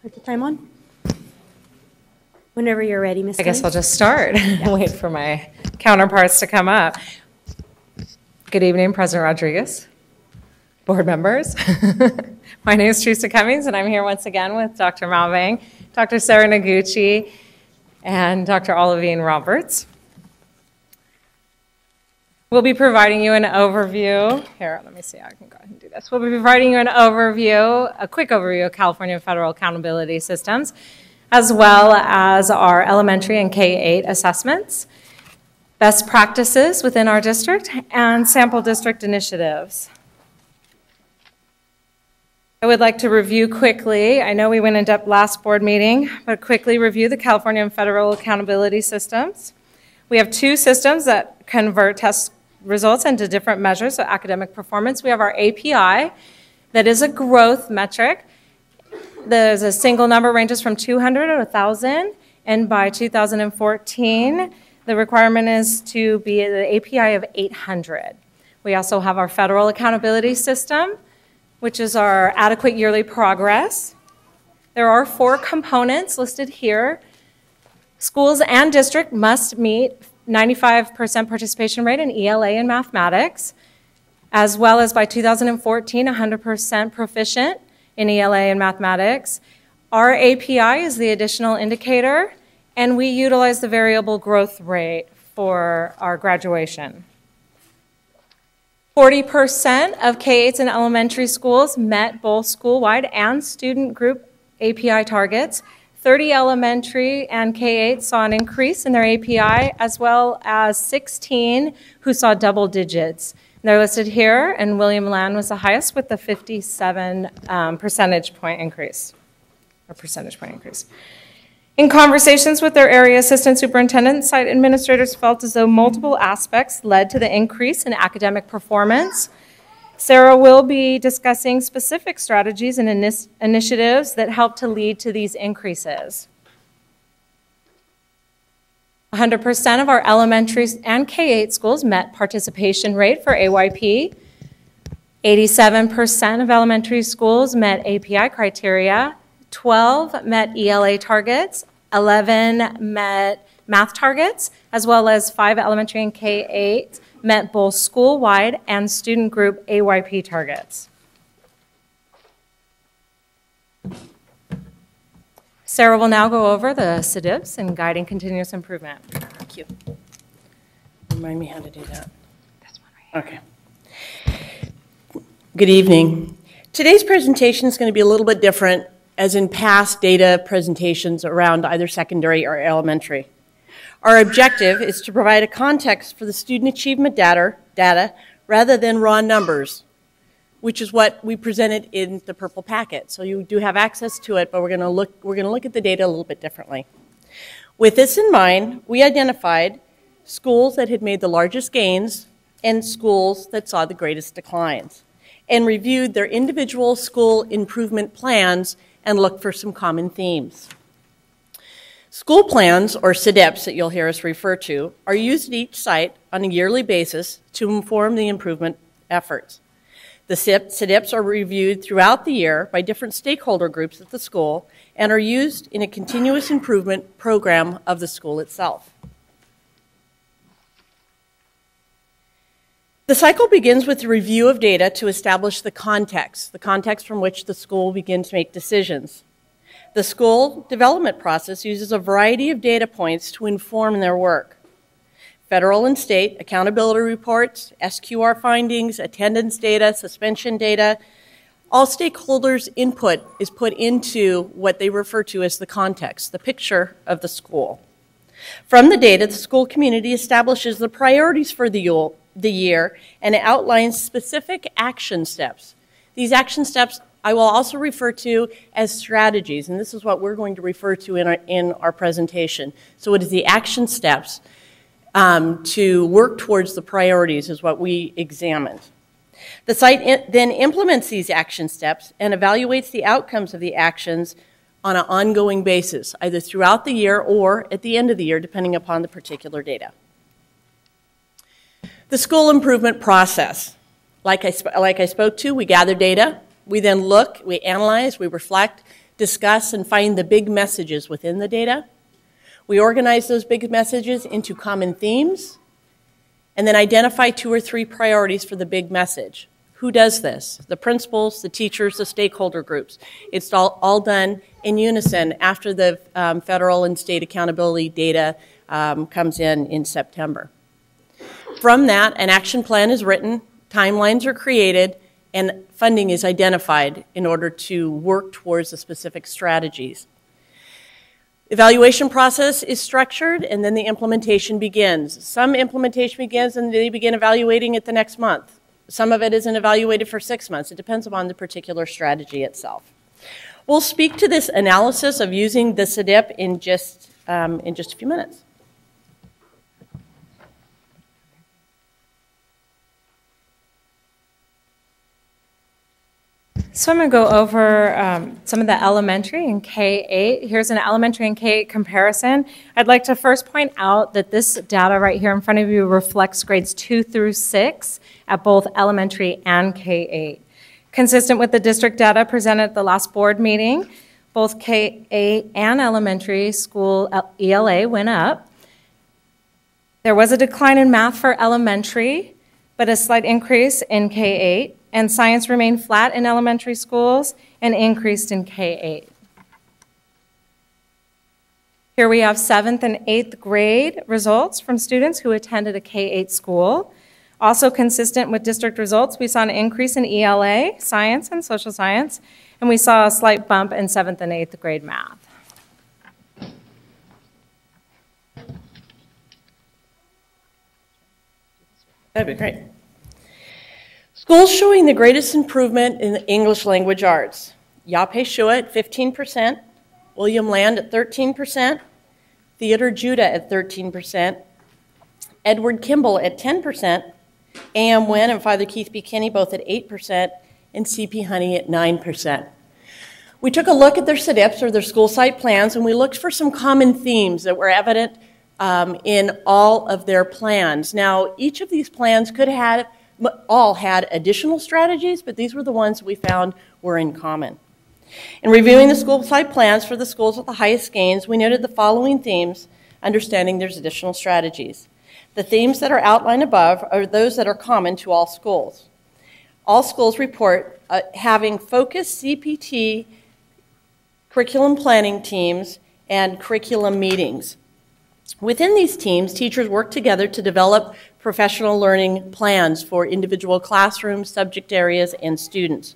Put the time on. Whenever you're ready, Ms. I guess I'll just start. Wait for my counterparts to come up. Good evening, President Rodriguez, board members. My name is Teresa Cummings, and I'm here once again with Dr. Malvang, Dr. Sarah Noguchi, and Dr. Olivine Roberts. We'll be providing you an overview. Here, let me see how I can go ahead and do this. We'll be providing you an overview, a quick overview of California federal accountability systems, as well as our elementary and K-8 assessments, best practices within our district, and sample district initiatives. I would like to review quickly, I know we went in depth last board meeting, but quickly review the California and federal accountability systems. We have two systems that convert test results into different measures of academic performance. We have our API, that is a growth metric. There's a single number ranges from 200 to 1,000, and by 2014, the requirement is to be at the API of 800. We also have our federal accountability system, which is our adequate yearly progress. There are 4 components listed here. Schools and district must meet 95% participation rate in ELA and mathematics, as well as by 2014, 100% proficient in ELA and mathematics. Our API is the additional indicator, and we utilize the variable growth rate for our graduation. 40% of K-8s in elementary schools met both school-wide and student group API targets. 30 elementary and K-8 saw an increase in their API, as well as 16 who saw double digits. They're listed here, and William Land was the highest with the 57 percentage point increase. In conversations with their area assistant superintendents, site administrators felt as though multiple aspects led to the increase in academic performance. Sarah will be discussing specific strategies and initiatives that help to lead to these increases. 100% of our elementary and K-8 schools met participation rate for AYP. 87% of elementary schools met API criteria. 12 met ELA targets. 11 met math targets, as well as 5 elementary and K-8 met both school-wide and student group AYP targets. Sarah will now go over the CDIPs and guiding continuous improvement. Thank you. Remind me how to do that. This one right here. Okay. Good evening. Today's presentation is going to be a little bit different as in past data presentations around either secondary or elementary. Our objective is to provide a context for the student achievement data rather than raw numbers, which is what we presented in the purple packet. So you do have access to it, but we're going to look at the data a little bit differently. With this in mind, we identified schools that had made the largest gains and schools that saw the greatest declines, and reviewed their individual school improvement plans and looked for some common themes. School plans, or CDIPs that you'll hear us refer to, are used at each site on a yearly basis to inform the improvement efforts. The CDIPs are reviewed throughout the year by different stakeholder groups at the school and are used in a continuous improvement program of the school itself. The cycle begins with a review of data to establish the context from which the school begins to make decisions. The school development process uses a variety of data points to inform their work. Federal and state accountability reports, SQR findings, attendance data, suspension data, all stakeholders' input is put into what they refer to as the context, the picture of the school. From the data, the school community establishes the priorities for the year and it outlines specific action steps. These action steps I will also refer to as strategies, and this is what we're going to refer to in our presentation. So it is the action steps to work towards the priorities is what we examined. The site then implements these action steps and evaluates the outcomes of the actions on an ongoing basis, either throughout the year or at the end of the year, depending upon the particular data. The school improvement process. Like I spoke to, we gather data, we then look, we analyze, we reflect discuss and find the big messages within the data. We organize those big messages into common themes, and then identify 2 or 3 priorities for the big message. Who does this? The principals, the teachers, the stakeholder groups. It's all done in unison after the federal and state accountability data comes in September. From that, an action plan is written, timelines are created, and funding is identified in order to work towards the specific strategies. Evaluation process is structured, and then the implementation begins. Some implementation begins and they begin evaluating it the next month. Some of it isn't evaluated for 6 months. It depends upon the particular strategy itself. We'll speak to this analysis of using the CDIP in just a few minutes. So I'm going to go over some of the elementary and K-8. Here's an elementary and K-8 comparison. I'd like to first point out that this data right here in front of you reflects grades 2 through 6 at both elementary and K-8. Consistent with the district data presented at the last board meeting, both K-8 and elementary school ELA went up. There was a decline in math for elementary, but a slight increase in K-8. And science remained flat in elementary schools and increased in K-8. Here we have 7th and 8th grade results from students who attended a K-8 school. Also consistent with district results, we saw an increase in ELA, science and social science, and we saw a slight bump in 7th and 8th grade math. That'd be great. Schools showing the greatest improvement in the English language arts. Yape Shua at 15%, William Land at 13%, Theodore Judah at 13%, Edward Kimball at 10%, A.M. Wynn and Father Keith B. Kinney both at 8%, and C.P. Honey at 9%. We took a look at their CDIPs, or their school site plans, and we looked for some common themes that were evident in all of their plans. Now, each of these plans could have all had additional strategies, but these were the ones we found were in common. In reviewing the school site plans for the schools with the highest gains, we noted the following themes, understanding there's additional strategies. The themes that are outlined above are those that are common to all schools. All schools report having focused CPT curriculum planning teams and curriculum meetings. Within these teams, teachers work together to develop professional learning plans for individual classrooms, subject areas, and students,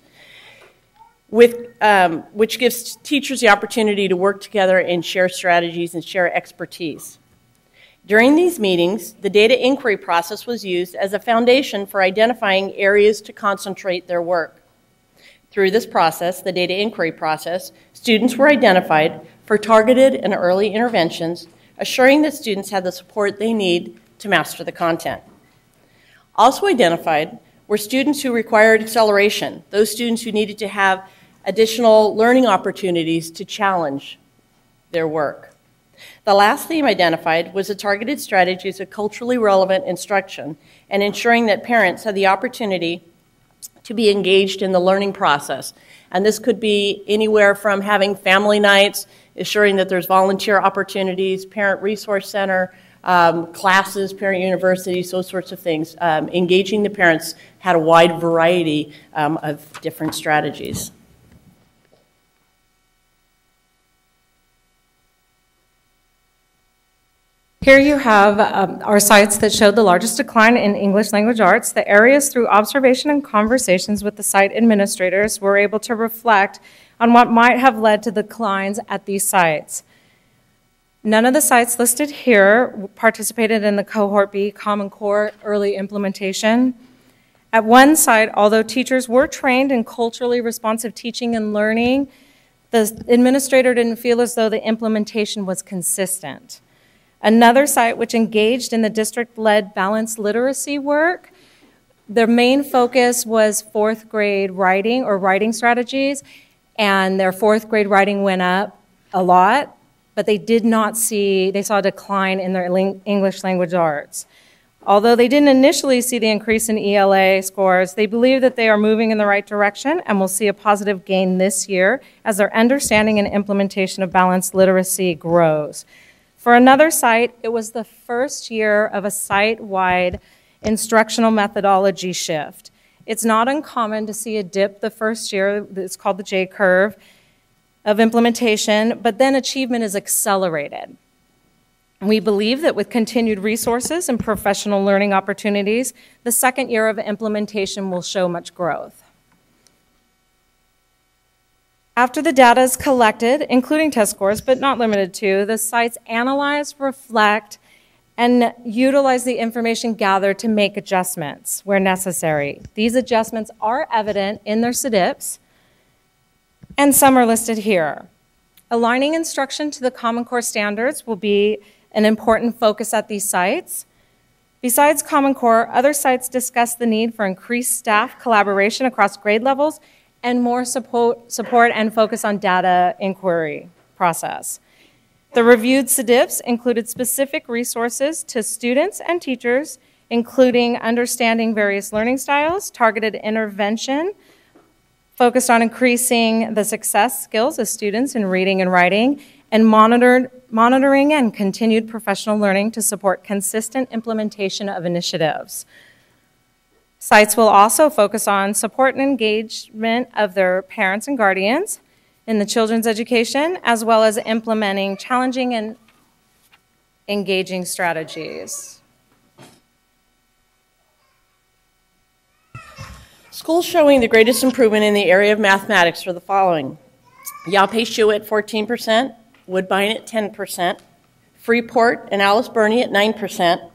which gives teachers the opportunity to work together and share strategies and share expertise. During these meetings, the data inquiry process was used as a foundation for identifying areas to concentrate their work. Through this process, the data inquiry process, students were identified for targeted and early interventions, assuring that students had the support they need to master the content. Also identified were students who required acceleration, those students who needed to have additional learning opportunities to challenge their work. The last theme identified was the targeted strategies of culturally relevant instruction and ensuring that parents had the opportunity to be engaged in the learning process. And this could be anywhere from having family nights, ensuring that there's volunteer opportunities, parent resource center, classes, parent universities, those sorts of things. Engaging the parents had a wide variety of different strategies. Here you have our sites that showed the largest decline in English language arts. The areas through observation and conversations with the site administrators were able to reflect on what might have led to the declines at these sites. None of the sites listed here participated in the Cohort B Common Core early implementation. At one site, although teachers were trained in culturally responsive teaching and learning, the administrator didn't feel as though the implementation was consistent. Another site which engaged in the district-led balanced literacy work, their main focus was 4th grade writing or writing strategies, and their 4th grade writing went up a lot, but they saw a decline in their English language arts. Although they didn't initially see the increase in ELA scores, they believe that they are moving in the right direction and will see a positive gain this year as their understanding and implementation of balanced literacy grows. For another site, it was the first year of a site-wide instructional methodology shift. It's not uncommon to see a dip the first year, it's called the J-curve, of implementation, but then achievement is accelerated. We believe that with continued resources and professional learning opportunities, the second year of implementation will show much growth. After the data is collected, including test scores, but not limited to, the sites analyze, reflect, and utilize the information gathered to make adjustments where necessary. These adjustments are evident in their CDIPs, and some are listed here. Aligning instruction to the Common Core standards will be an important focus at these sites. Besides Common Core, other sites discuss the need for increased staff collaboration across grade levels and more support and focus on data inquiry process. The reviewed CDIPs included specific resources to students and teachers, including understanding various learning styles, targeted intervention, focused on increasing the success skills of students in reading and writing, and monitoring and continued professional learning to support consistent implementation of initiatives. Sites will also focus on support and engagement of their parents and guardians in the children's education, as well as implementing challenging and engaging strategies. Schools showing the greatest improvement in the area of mathematics are the following: Yaupei-Shu at 14%, Woodbine at 10%, Freeport and Alice Burney at 9%,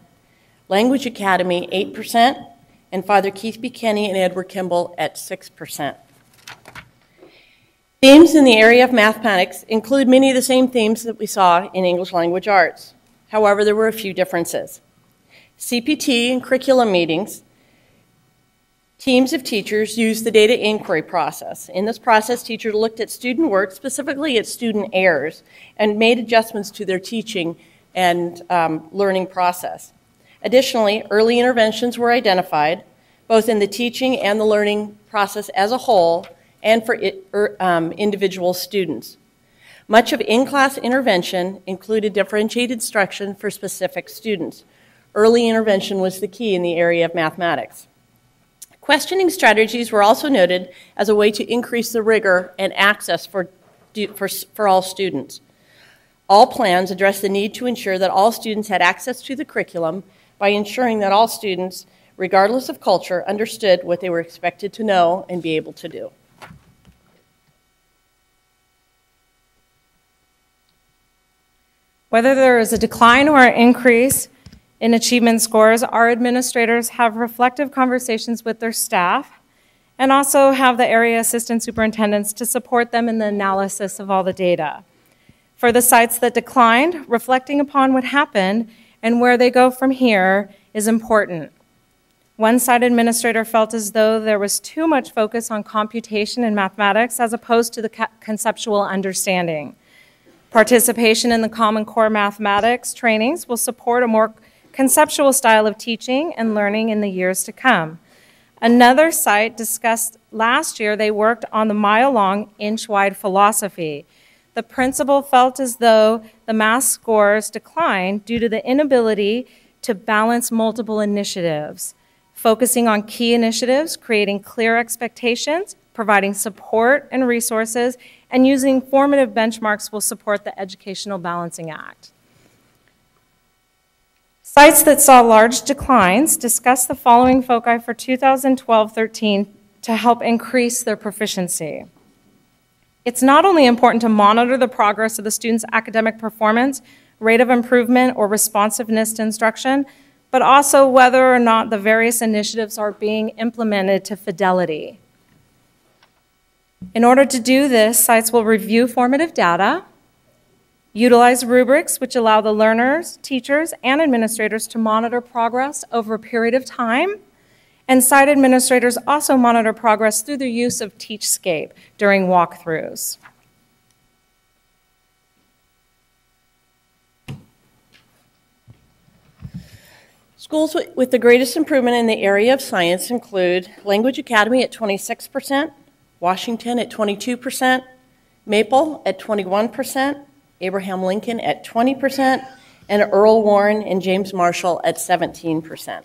Language Academy 8%, and Father Keith B. Kenny and Edward Kimball at 6%. Themes in the area of mathematics include many of the same themes that we saw in English language arts. However, there were a few differences. CPT and curriculum meetings, teams of teachers used the data inquiry process. In this process, teachers looked at student work, specifically at student errors, and made adjustments to their teaching and learning process. Additionally, early interventions were identified, both in the teaching and the learning process as a whole, and for individual students. Much of in-class intervention included differentiated instruction for specific students. Early intervention was the key in the area of mathematics. Questioning strategies were also noted as a way to increase the rigor and access for all students. All plans address the need to ensure that all students had access to the curriculum by ensuring that all students, regardless of culture, understood what they were expected to know and be able to do. Whether there is a decline or an increase in achievement scores, our administrators have reflective conversations with their staff and also have the area assistant superintendents to support them in the analysis of all the data. For the sites that declined, reflecting upon what happened and where they go from here is important. One site administrator felt as though there was too much focus on computation and mathematics as opposed to the conceptual understanding. Participation in the Common Core mathematics trainings will support a more conceptual style of teaching and learning in the years to come. Another site discussed last year, they worked on the mile-long, inch-wide philosophy. The principal felt as though the math scores declined due to the inability to balance multiple initiatives, focusing on key initiatives, creating clear expectations, providing support and resources, and using formative benchmarks will support the Educational Balancing Act. Sites that saw large declines discussed the following foci for 2012-13 to help increase their proficiency. It's not only important to monitor the progress of the student's academic performance, rate of improvement, or responsiveness to instruction, but also whether or not the various initiatives are being implemented to fidelity. In order to do this, sites will review formative data, utilize rubrics which allow the learners, teachers, and administrators to monitor progress over a period of time, and site administrators also monitor progress through the use of Teachscape during walkthroughs. Schools with the greatest improvement in the area of science include Language Academy at 26%, Washington at 22%, Maple at 21%, Abraham Lincoln at 20%, and Earl Warren and James Marshall at 17%.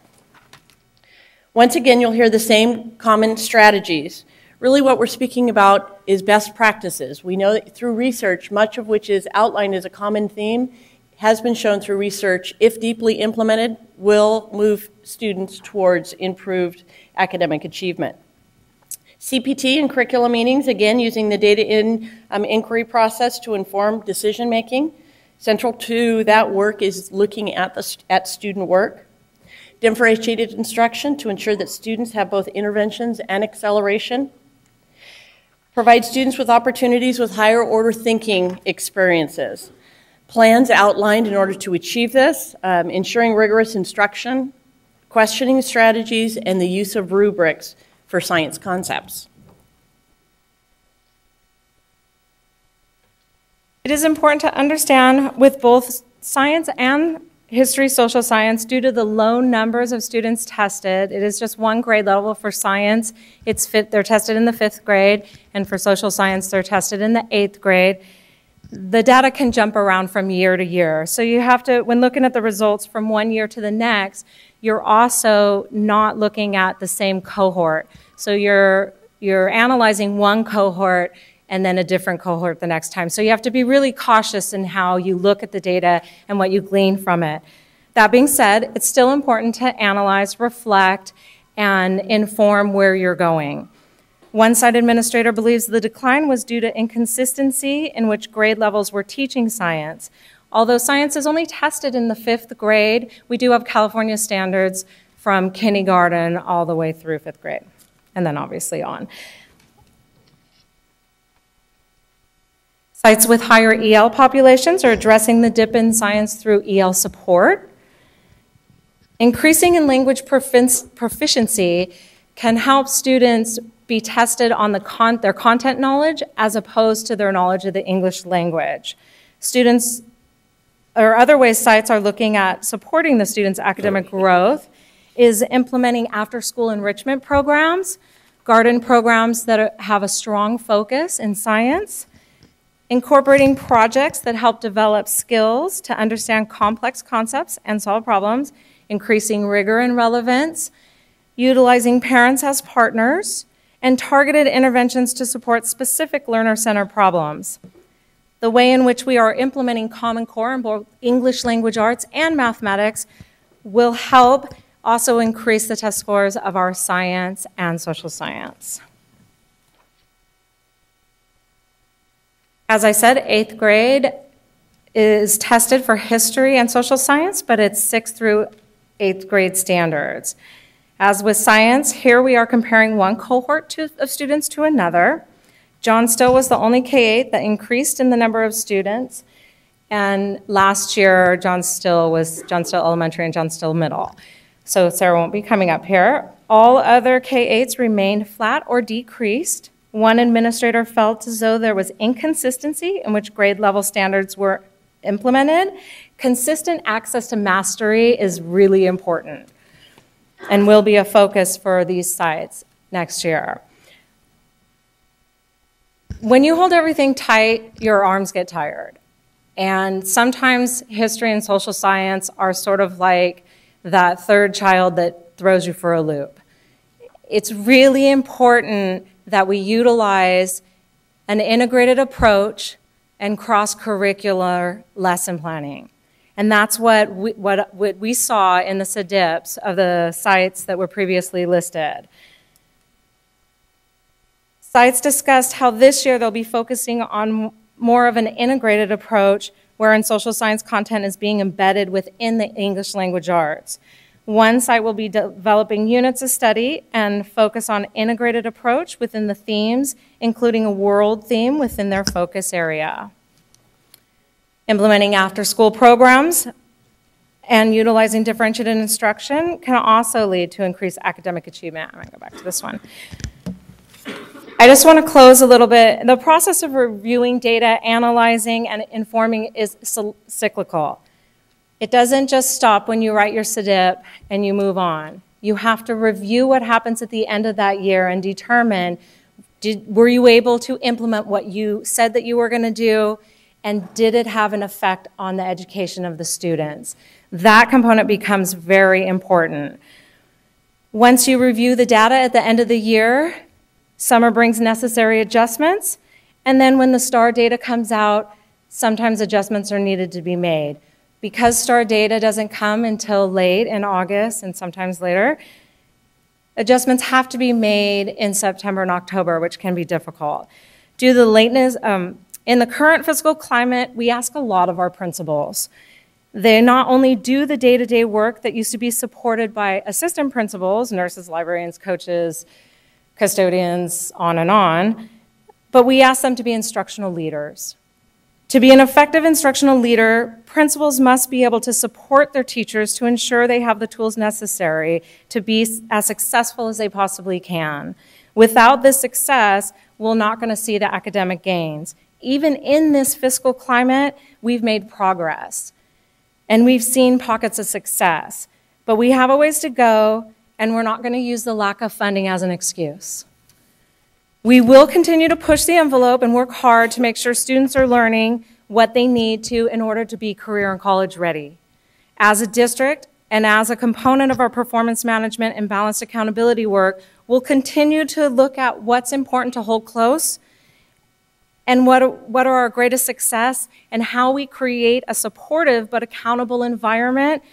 Once again, you'll hear the same common strategies. Really what we're speaking about is best practices. We know that through research, much of which is outlined as a common theme, has been shown through research, if deeply implemented, will move students towards improved academic achievement. CPT and curriculum meetings, again, using the data inquiry process to inform decision making. Central to that work is looking at student work. Differentiated instruction to ensure that students have both interventions and acceleration. Provide students with opportunities with higher order thinking experiences. Plans outlined in order to achieve this, ensuring rigorous instruction, questioning strategies, and the use of rubrics for science concepts. It is important to understand with both science and history, social science, due to the low numbers of students tested, it is just one grade level for science. They're tested in the 5th grade, and for social science, they're tested in the 8th grade. The data can jump around from year to year. So you have to, when looking at the results from one year to the next, you're also not looking at the same cohort. So you're analyzing one cohort and then a different cohort the next time. So you have to be really cautious in how you look at the data and what you glean from it. That being said, it's still important to analyze, reflect, and inform where you're going. One site administrator believes the decline was due to inconsistency in which grade levels were teaching science. Although science is only tested in the 5th grade, we do have California standards from kindergarten all the way through 5th grade, and then obviously on. Sites with higher EL populations are addressing the dip in science through EL support. Increasing in language proficiency can help students be tested on their content knowledge as opposed to their knowledge of the English language. Students, or other ways sites are looking at supporting the students' academic growth is implementing after-school enrichment programs, garden programs that have a strong focus in science, incorporating projects that help develop skills to understand complex concepts and solve problems, increasing rigor and relevance, utilizing parents as partners, and targeted interventions to support specific learner-centered problems. The way in which we are implementing Common Core in both English language arts and mathematics will help also increase the test scores of our science and social science. As I said, 8th grade is tested for history and social science, but it's 6th through 8th grade standards. As with science, here we are comparing one cohort of students to another. John Still was the only K-8 that increased in the number of students, and last year John Still was John Still Elementary and John Still Middle. So Sarah won't be coming up here. All other K-8s remained flat or decreased. One administrator felt as though there was inconsistency in which grade level standards were implemented. Consistent access to mastery is really important and will be a focus for these sites next year. When you hold everything tight, your arms get tired. And sometimes history and social science are sort of like that third child that throws you for a loop. It's really important that we utilize an integrated approach and cross-curricular lesson planning. And that's what we saw in the SDIPs of the sites that were previously listed. Sites discussed how this year they'll be focusing on more of an integrated approach wherein social science content is being embedded within the English language arts. One site will be developing units of study and focus on integrated approach within the themes, including a world theme within their focus area. Implementing after-school programs and utilizing differentiated instruction can also lead to increased academic achievement. I'm going to go back to this one. I just want to close a little bit. The process of reviewing data, analyzing, and informing is cyclical. It doesn't just stop when you write your CDIP and you move on. You have to review what happens at the end of that year and determine, were you able to implement what you said that you were going to do, and did it have an effect on the education of the students? That component becomes very important. Once you review the data at the end of the year, summer brings necessary adjustments, and then when the STAR data comes out, sometimes adjustments are needed to be made. Because STAR data doesn't come until late in August and sometimes later, adjustments have to be made in September and October, which can be difficult. Due to the lateness, in the current fiscal climate, we ask a lot of our principals. They not only do the day-to-day work that used to be supported by assistant principals, nurses, librarians, coaches, custodians, on, but we ask them to be instructional leaders. To be an effective instructional leader, principals must be able to support their teachers to ensure they have the tools necessary to be as successful as they possibly can. Without this success, we're not going to see the academic gains. Even in this fiscal climate, we've made progress, and we've seen pockets of success. But we have a ways to go, and we're not going to use the lack of funding as an excuse. We will continue to push the envelope and work hard to make sure students are learning what they need to in order to be career and college ready. As a district and as a component of our performance management and balanced accountability work, we'll continue to look at what's important to hold close and what are our greatest success, and how we create a supportive but accountable environment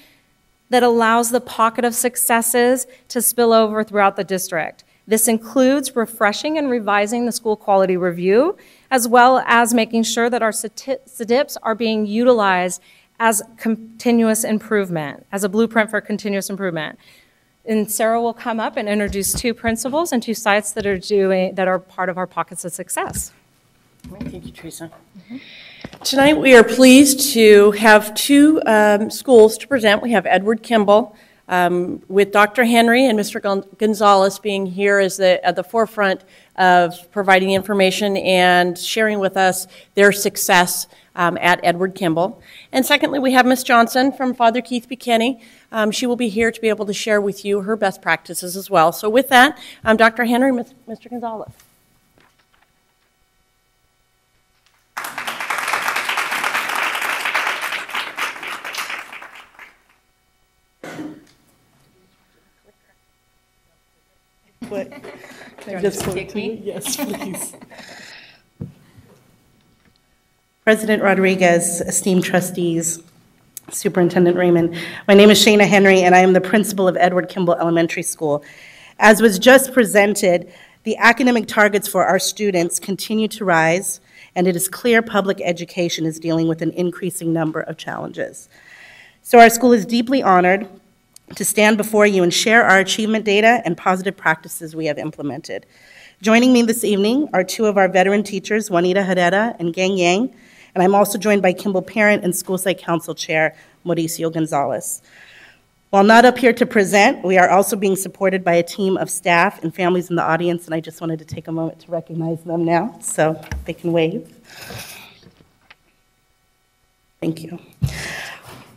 that allows the pocket of successes to spill over throughout the district. This includes refreshing and revising the school quality review, as well as making sure that our CDIPs are being utilized as continuous improvement, as a blueprint for continuous improvement. And Sarah will come up and introduce 2 principals and 2 sites that are part of our pockets of success. Thank you, Teresa. Tonight we are pleased to have 2 schools to present. We have Edward Kimball, with Dr. Henry and Mr. Gonzalez being here as at the forefront of providing information and sharing with us their success at Edward Kimball. And secondly, we have Ms. Johnson from Father Keith Buchanan. She will be here to be able to share with you her best practices as well. So with that, Dr. Henry, Mr. Gonzalez. What? Can I just take me? Yes, please. President Rodriguez, esteemed trustees, Superintendent Raymond, my name is Shana Henry, and I am the principal of Edward Kimball Elementary School. As was just presented, the academic targets for our students continue to rise, and it is clear public education is dealing with an increasing number of challenges. So our school is deeply honored to stand before you and share our achievement data and positive practices we have implemented. Joining me this evening are 2 of our veteran teachers, Juanita Herrera and Gang Yang, and I'm also joined by Kimball Parent and School Site Council Chair, Mauricio Gonzalez. While not up here to present, we are also being supported by a team of staff and families in the audience, and I just wanted to take a moment to recognize them now, so they can wave. Thank you.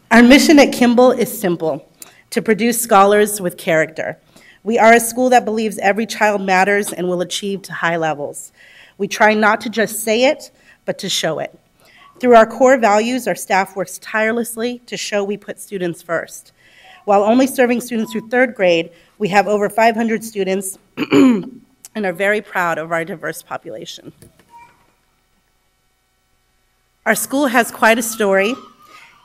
Our mission at Kimball is simple: to produce scholars with character. We are a school that believes every child matters and will achieve to high levels. We try not to just say it, but to show it. Through our core values, our staff works tirelessly to show we put students first. While only serving students through 3rd grade, we have over 500 students and are very proud of our diverse population. Our school has quite a story,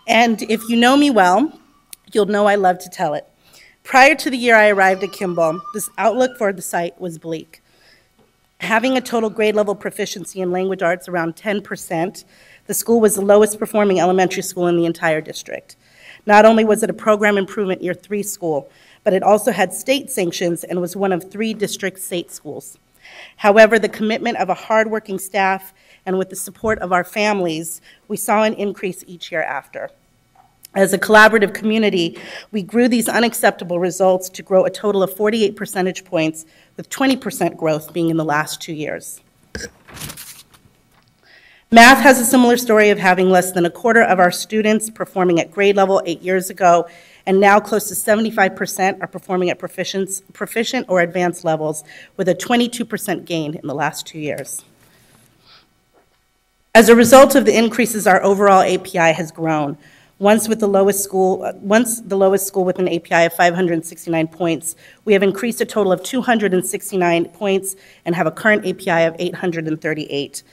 and if you know me well, you'll know I love to tell it. Prior to the year I arrived at Kimball, this outlook for the site was bleak. Having a total grade level proficiency in language arts around 10%, the school was the lowest performing elementary school in the entire district. Not only was it a program improvement year 3 school, but it also had state sanctions and was one of 3 district state schools. However, the commitment of a hardworking staff and with the support of our families, we saw an increase each year after. As a collaborative community, we grew these unacceptable results to grow a total of 48 percentage points, with 20% growth being in the last 2 years. Math has a similar story of having less than a quarter of our students performing at grade level 8 years ago, and now close to 75% are performing at proficient or advanced levels, with a 22% gain in the last 2 years. As a result of the increases, our overall API has grown. Once the lowest school with an API of 569 points, we have increased a total of 269 points and have a current API of 838.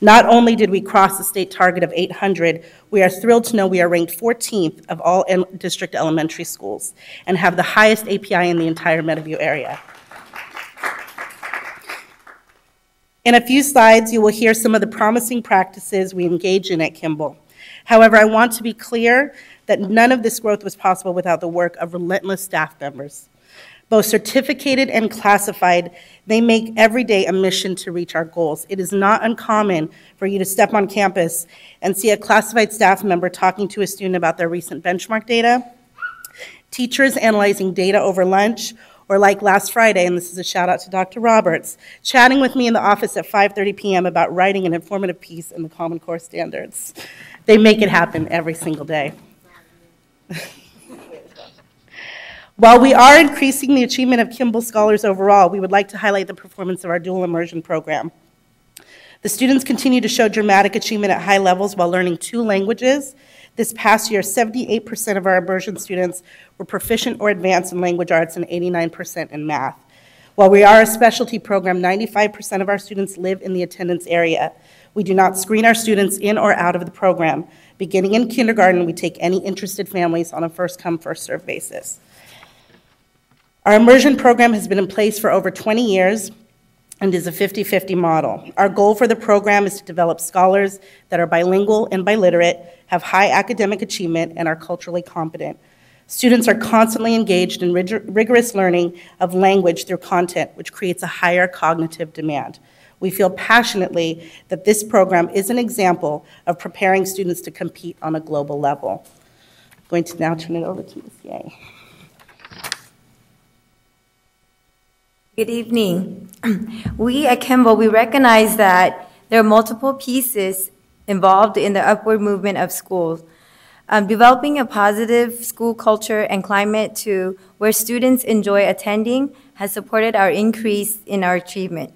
Not only did we cross the state target of 800, we are thrilled to know we are ranked 14th of all district elementary schools and have the highest API in the entire Meadowview area. In a few slides, you will hear some of the promising practices we engage in at Kimball. However, I want to be clear that none of this growth was possible without the work of relentless staff members. Both certificated and classified, they make every day a mission to reach our goals. It is not uncommon for you to step on campus and see a classified staff member talking to a student about their recent benchmark data, teachers analyzing data over lunch, or like last Friday, and this is a shout out to Dr. Roberts, chatting with me in the office at 5:30 p.m. about writing an informative piece in the Common Core standards. They make it happen every single day. While we are increasing the achievement of Kimball scholars overall, we would like to highlight the performance of our dual immersion program. The students continue to show dramatic achievement at high levels while learning 2 languages. This past year, 78% of our immersion students were proficient or advanced in language arts and 89% in math. While we are a specialty program, 95% of our students live in the attendance area. We do not screen our students in or out of the program. Beginning in kindergarten, we take any interested families on a first-come, first-served basis. Our immersion program has been in place for over 20 years and is a 50-50 model. Our goal for the program is to develop scholars that are bilingual and biliterate, have high academic achievement, and are culturally competent. Students are constantly engaged in rigorous learning of language through content, which creates a higher cognitive demand. We feel passionately that this program is an example of preparing students to compete on a global level. I'm going to now turn it over to Ms. Yang. Good evening. We at Kimball, we recognize that there are multiple pieces involved in the upward movement of schools. Developing a positive school culture and climate to where students enjoy attending has supported our increase in our achievement.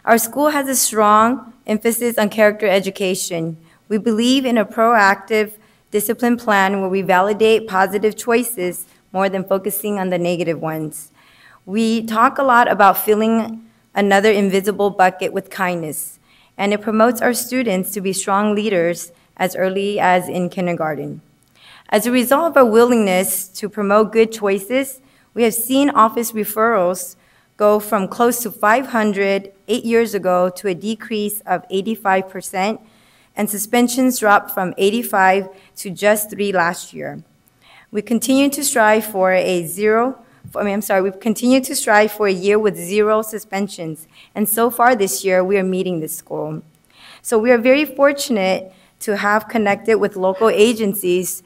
Our school has a strong emphasis on character education. We believe in a proactive discipline plan where we validate positive choices more than focusing on the negative ones. We talk a lot about filling another invisible bucket with kindness, and it promotes our students to be strong leaders as early as in kindergarten. As a result of our willingness to promote good choices, we have seen office referrals go from close to 500 8 years ago to a decrease of 85%, and suspensions dropped from 85 to just 3 last year. We continue to strive for we've continued to strive for a year with 0 suspensions, and so far this year, we are meeting this goal. So we are very fortunate to have connected with local agencies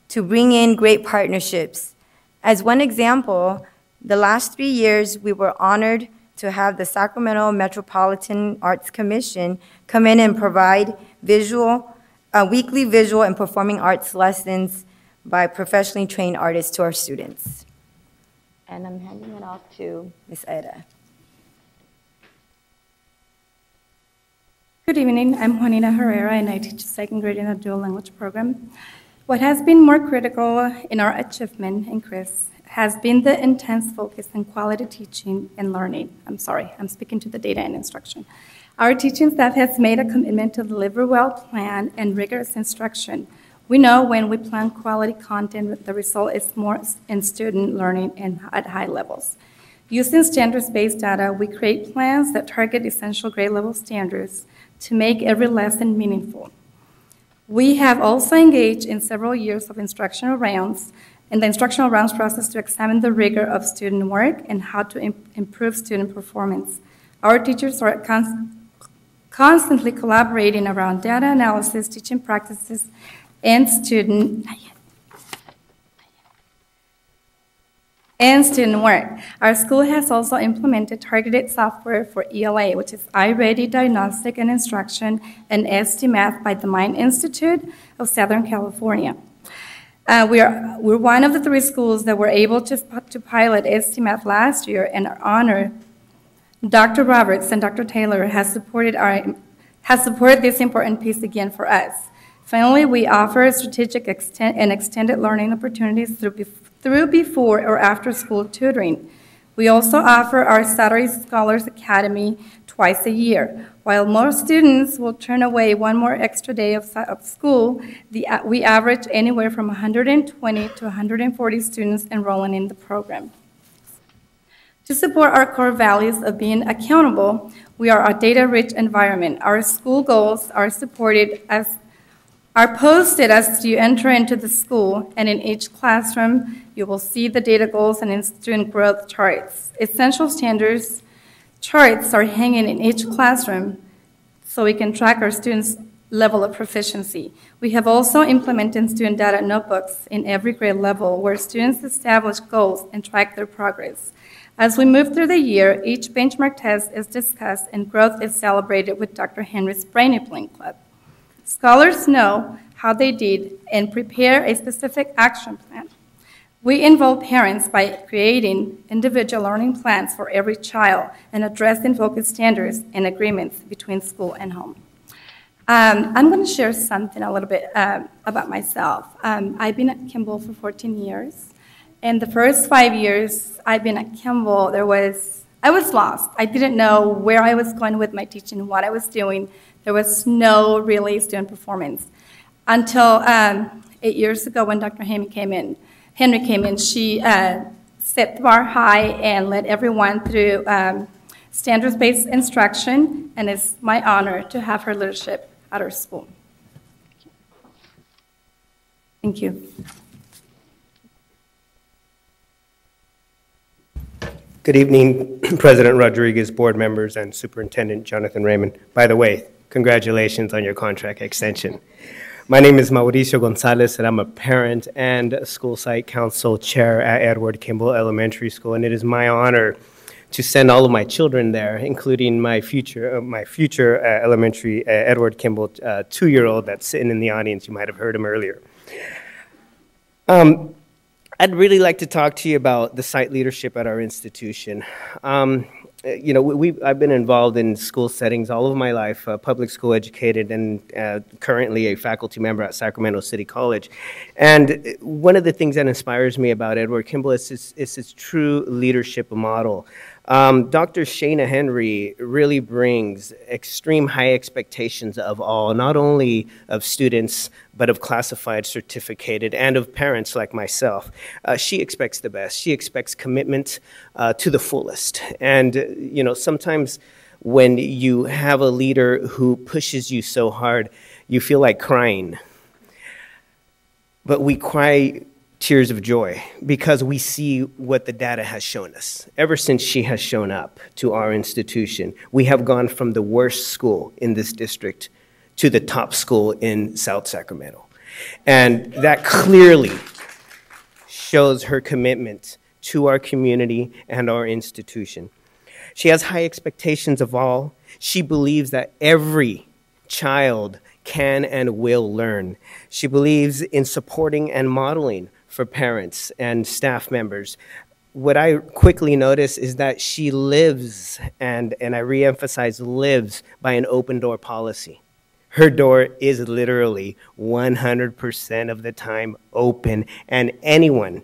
to bring in great partnerships. As one example, the last 3 years, we were honored to have the Sacramento Metropolitan Arts Commission come in and provide weekly visual and performing arts lessons by professionally trained artists to our students. And I'm handing it off to Ms. Eda. Good evening, I'm Juanita Herrera and I teach 2nd grade in the dual language program. What has been more critical in our achievement increase has been the intense focus on quality teaching and learning. I'm speaking to the data and instruction. Our teaching staff has made a commitment to deliver well-planned and rigorous instruction. We know when we plan quality content, the result is more in student learning and at high levels. Using standards-based data, we create plans that target essential grade level standards to make every lesson meaningful. We have also engaged in several years of instructional rounds in the instructional rounds process to examine the rigor of student work and how to improve student performance. Our teachers are constantly collaborating around data analysis, teaching practices, and and student work. Our school has also implemented targeted software for ELA, which is iReady Diagnostic and Instruction, and SDMath by the Mind Institute of Southern California. We're one of the 3 schools that were able to pilot SDMath last year, and our honor, Dr. Roberts and Dr. Taylor has supported this important piece again for us. Finally, we offer strategic and extended learning opportunities through before or after school tutoring. We also offer our Saturday Scholars Academy twice a year. While most students will turn away one more extra day of school, we average anywhere from 120 to 140 students enrolling in the program. To support our core values of being accountable, we are a data-rich environment. Our school goals are posted as you enter into the school, and in each classroom, you will see the data goals and student growth charts. Essential standards charts are hanging in each classroom so we can track our students' level of proficiency. We have also implemented student data notebooks in every grade level where students establish goals and track their progress. As we move through the year, each benchmark test is discussed and growth is celebrated with Dr. Henry's Brainy Playing Club. Scholars know how they did and prepare a specific action plan. We involve parents by creating individual learning plans for every child and addressing focus standards and agreements between school and home. I'm going to share something a little bit about myself. I've been at Kimball for 14 years. And the first 5 years I've been at Kimball, I was lost. I didn't know where I was going with my teaching, what I was doing. There was no really student performance. Until 8 years ago when Dr. Henry came in, she set the bar high and led everyone through standards-based instruction, and it's my honor to have her leadership at our school. Thank you. Good evening, President Rodriguez, board members, and Superintendent Jonathan Raymond. By the way, congratulations on your contract extension. My name is Mauricio Gonzalez, and I'm a parent and a school site council chair at Edward Kimball Elementary School, and it is my honor to send all of my children there, including my future elementary Edward Kimball 2-year-old that's sitting in the audience. You might have heard him earlier. I'd really like to talk to you about the site leadership at our institution. I've been involved in school settings all of my life, public school educated, and currently a faculty member at Sacramento City College. And one of the things that inspires me about Edward Kimball is his true leadership model. Dr. Shana Henry really brings extreme high expectations of all, not only of students, but of classified, certificated, and of parents like myself. She expects the best. She expects commitment to the fullest. And, sometimes when you have a leader who pushes you so hard, you feel like crying. But we cry tears of joy because we see what the data has shown us. Ever since she has shown up to our institution, we have gone from the worst school in this district to the top school in South Sacramento. And that clearly shows her commitment to our community and our institution. She has high expectations of all. She believes that every child can and will learn. She believes in supporting and modeling for parents and staff members. What I quickly notice is that she lives, and I reemphasize lives, by an open door policy. Her door is literally 100% of the time open, and anyone,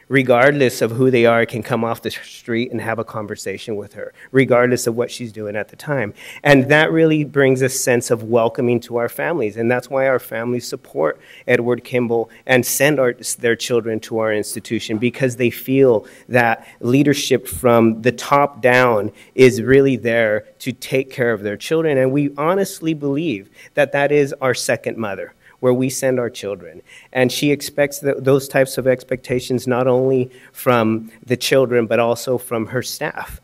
regardless of who they are, can come off the street and have a conversation with her, regardless of what she's doing at the time. And that really brings a sense of welcoming to our families, and that's why our families support Edward Kimball and send their children to our institution, because they feel that leadership from the top down is really there to take care of their children. And we honestly believe that that is our second mother, where we send our children. And she expects those types of expectations not only from the children, but also from her staff.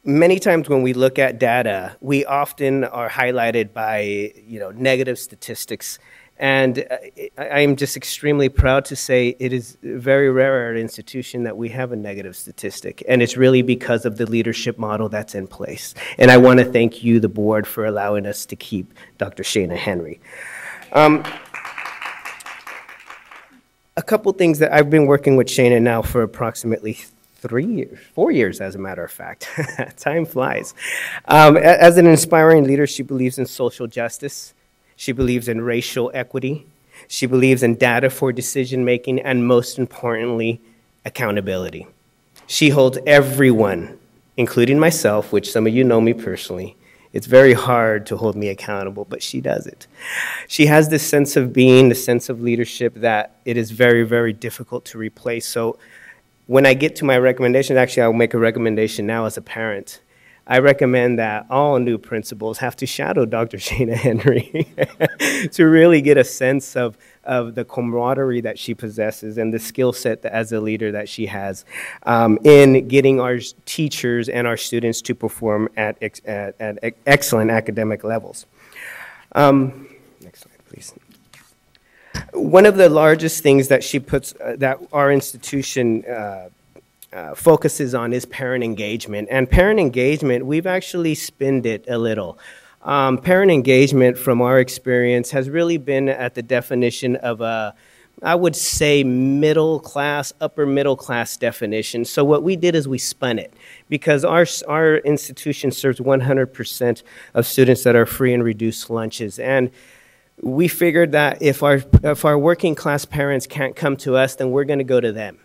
Many times when we look at data, we often are highlighted by negative statistics And I am just extremely proud to say it is very rare at our institution that we have a negative statistic, and it's really because of the leadership model that's in place. And I want to thank you, the board, for allowing us to keep Dr. Shana Henry. A couple things that I've been working with Shana now for approximately 4 years, as a matter of fact. Time flies. As an inspiring leader, she believes in social justice. She believes in racial equity. She believes in data for decision-making, and most importantly, accountability. She holds everyone, including myself, which some of you know me personally. It's very hard to hold me accountable, but she does it. She has this sense of being, the sense of leadership that it is very, very difficult to replace. So when I get to my recommendation, actually I'll make a recommendation now as a parent. I recommend that all new principals have to shadow Dr. Shana Henry to really get a sense of the camaraderie that she possesses and the skill set as a leader that she has in getting our teachers and our students to perform at excellent academic levels. Next slide, please. One of the largest things that she puts, that our institution focuses on is parent engagement. And parent engagement, we've actually spinned it a little. Parent engagement, from our experience, has really been at the definition of a, I would say, middle class, upper middle class definition. So what we did is we spun it, because our institution serves 100% of students that are free and reduced lunches. And we figured that if our working class parents can't come to us, then we're going to go to them.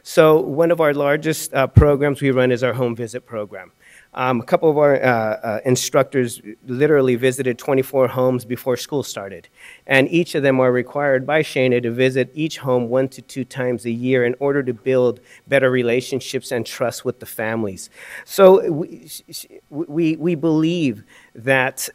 So one of our largest programs we run is our home visit program. A couple of our instructors literally visited 24 homes before school started. And each of them are required by Shana to visit each home 1 to 2 times a year in order to build better relationships and trust with the families. So we believe that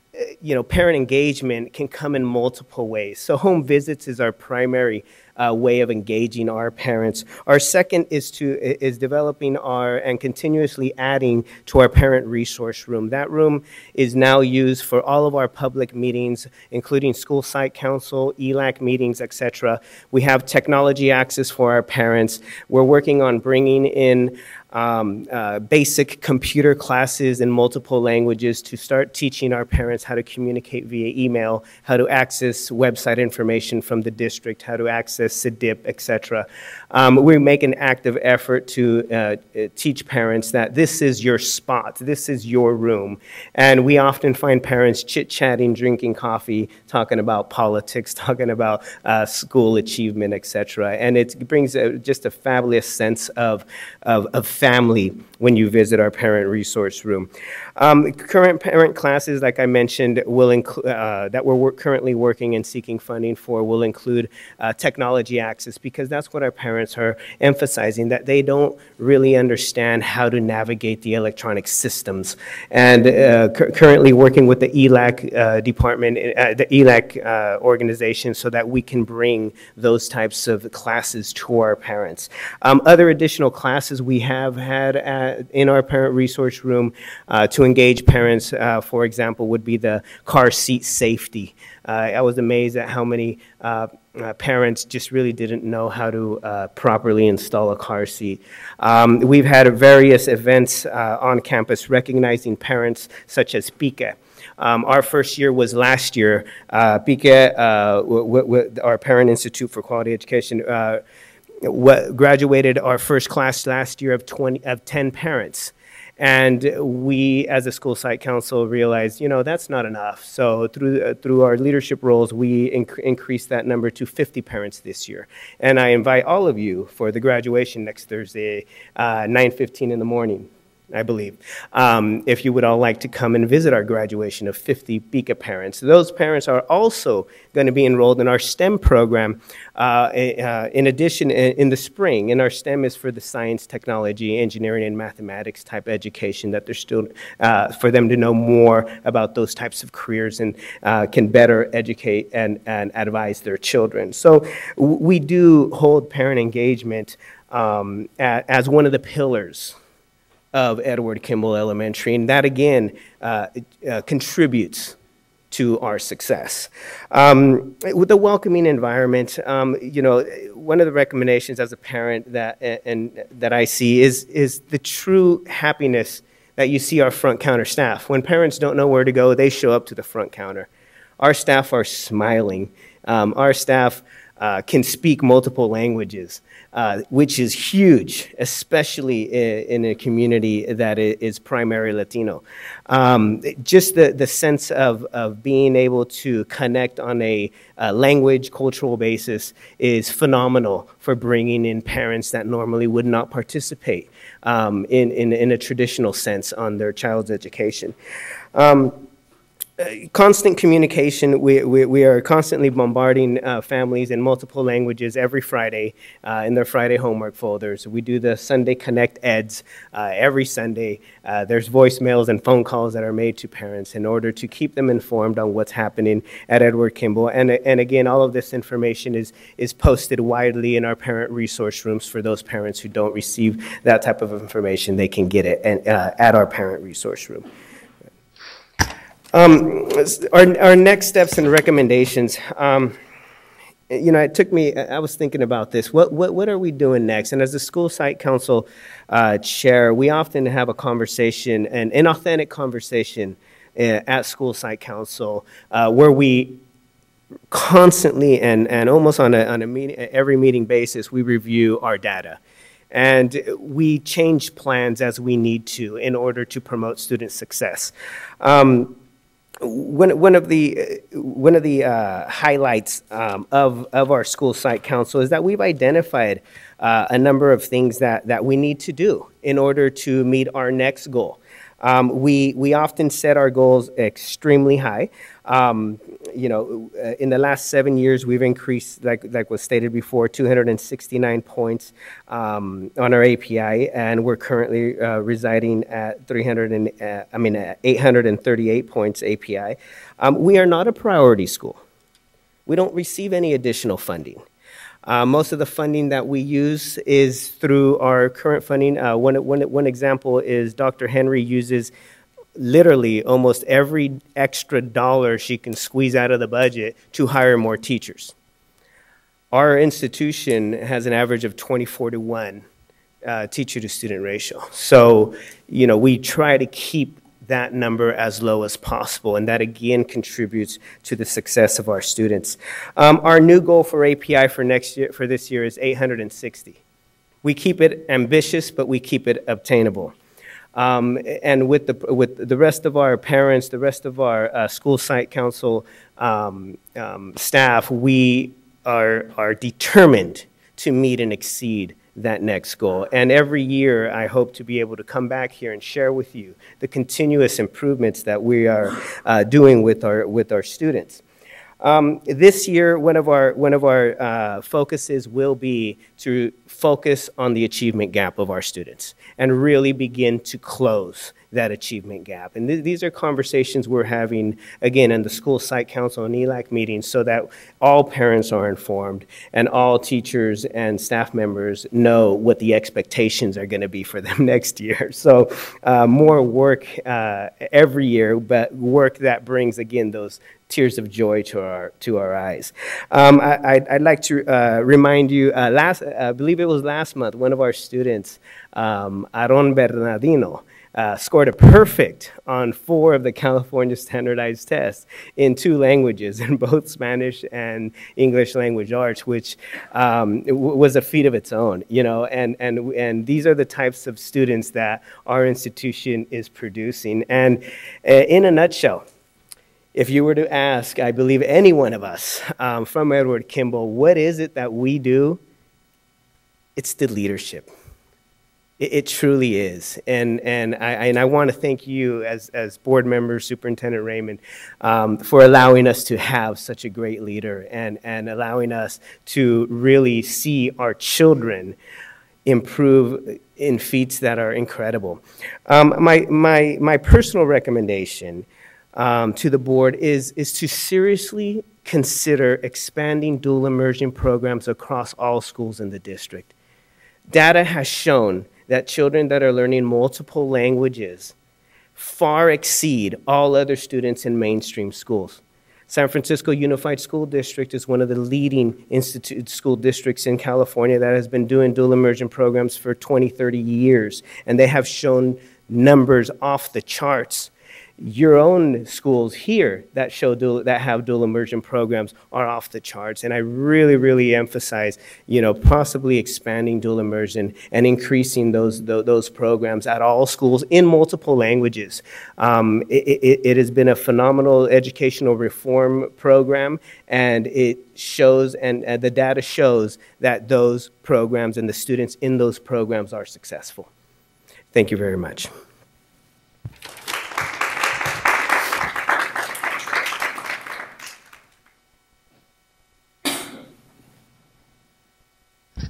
parent engagement can come in multiple ways. So home visits is our primary way of engaging our parents. Our second is developing and continuously adding to our parent resource room. That room is now used for all of our public meetings, including school site council, ELAC meetings, etc. We have technology access for our parents. We're working on bringing in basic computer classes in multiple languages to start teaching our parents how to communicate via email, how to access website information from the district, how to access CDIP, etc. We make an active effort to teach parents that this is your spot, this is your room. And we often find parents chit-chatting, drinking coffee, talking about politics, talking about school achievement, etc. And it brings just a fabulous sense of family when you visit our parent resource room. Current parent classes, like I mentioned, will include that we're currently working and seeking funding for, will include technology access, because that's what our parents are emphasizing, that they don't really understand how to navigate the electronic systems. And currently working with the ELAC department, the ELAC organization, so that we can bring those types of classes to our parents. Other additional classes we have had in our parent resource room to engage parents, for example, would be the car seat safety. I was amazed at how many parents just really didn't know how to properly install a car seat. We've had various events on campus recognizing parents, such as PICA. Our first year was last year. PICA, our Parent Institute for Quality Education, graduated our first class last year of 10 parents. And we, as a school site council, realized, that's not enough. So through our leadership roles, we increased that number to 50 parents this year. And I invite all of you for the graduation next Thursday, 9:15 in the morning, I believe, if you would all like to come and visit our graduation of 50 BICA parents. Those parents are also going to be enrolled in our STEM program in addition in the spring. And our STEM is for the science, technology, engineering, and mathematics type education, that they're still, for them to know more about those types of careers and can better educate and advise their children. So we do hold parent engagement as one of the pillars of Edward Kimball Elementary, and that again contributes to our success. With a welcoming environment, you know, one of the recommendations as a parent that I see is the true happiness that you see our front counter staff. When parents don't know where to go, they show up to the front counter. Our staff are smiling. Our staff can speak multiple languages, which is huge, especially in a community that is primarily Latino. Just the sense of being able to connect on a language, cultural basis is phenomenal for bringing in parents that normally would not participate in a traditional sense on their child's education. Constant communication. We are constantly bombarding families in multiple languages every Friday in their Friday homework folders. We do the Sunday Connect Eds every Sunday. There's voicemails and phone calls that are made to parents in order to keep them informed on what's happening at Edward Kimball. And again, all of this information is posted widely in our parent resource rooms for those parents who don't receive that type of information. They can get it at our parent resource room. Our next steps and recommendations, you know, it took me, I was thinking about this. What are we doing next? And as the school site council chair, we often have a conversation, an authentic conversation at school site council where we constantly and almost on a meeting, every meeting basis, we review our data. And we change plans as we need to in order to promote student success. One of the highlights of our school site council is that we've identified a number of things that we need to do in order to meet our next goal. We often set our goals extremely high. You know, in the last 7 years, we've increased, like was stated before, 269 points on our API, and we're currently residing at 838 points API. We are not a priority school. We don't receive any additional funding. Most of the funding that we use is through our current funding. One example is Dr. Henry uses literally almost every extra dollar she can squeeze out of the budget to hire more teachers. Our institution has an average of 24-to-1 teacher-to-student ratio. So, you know, we try to keep that number as low as possible, and that again contributes to the success of our students. Our new goal for API for this year is 860. We keep it ambitious, but we keep it obtainable. And with the rest of our parents, the rest of our school site council staff, we are determined to meet and exceed that next goal. And every year, I hope to be able to come back here and share with you the continuous improvements that we are doing with our students. This year, one of our focuses will be to focus on the achievement gap of our students and really begin to close that achievement gap. And these are conversations we're having, again, in the school site council and ELAC meetings so that all parents are informed and all teachers and staff members know what the expectations are going to be for them next year. So more work every year, but work that brings, again, those tears of joy to our eyes. I'd like to remind you, I believe it was last month, one of our students, Aaron Bernardino, scored a perfect on 4 of the California standardized tests in 2 languages, in both Spanish and English language arts, which was a feat of its own, you know, and these are the types of students that our institution is producing. And in a nutshell, if you were to ask, I believe, any one of us from Edward Kimball, what is it that we do? It's the leadership. It truly is. And I want to thank you as board member, Superintendent Raymond, for allowing us to have such a great leader and allowing us to really see our children improve in feats that are incredible. My personal recommendation to the board is to seriously consider expanding dual immersion programs across all schools in the district. Data has shown that children that are learning multiple languages far exceed all other students in mainstream schools. San Francisco Unified School District is one of the leading school districts in California that has been doing dual immersion programs for 20, 30 years, and they have shown numbers off the charts. Your own schools here that have dual immersion programs are off the charts, and I really, really emphasize, possibly expanding dual immersion and increasing those programs at all schools in multiple languages. It has been a phenomenal educational reform program, and it shows, and the data shows that those programs and the students in those programs are successful. Thank you very much.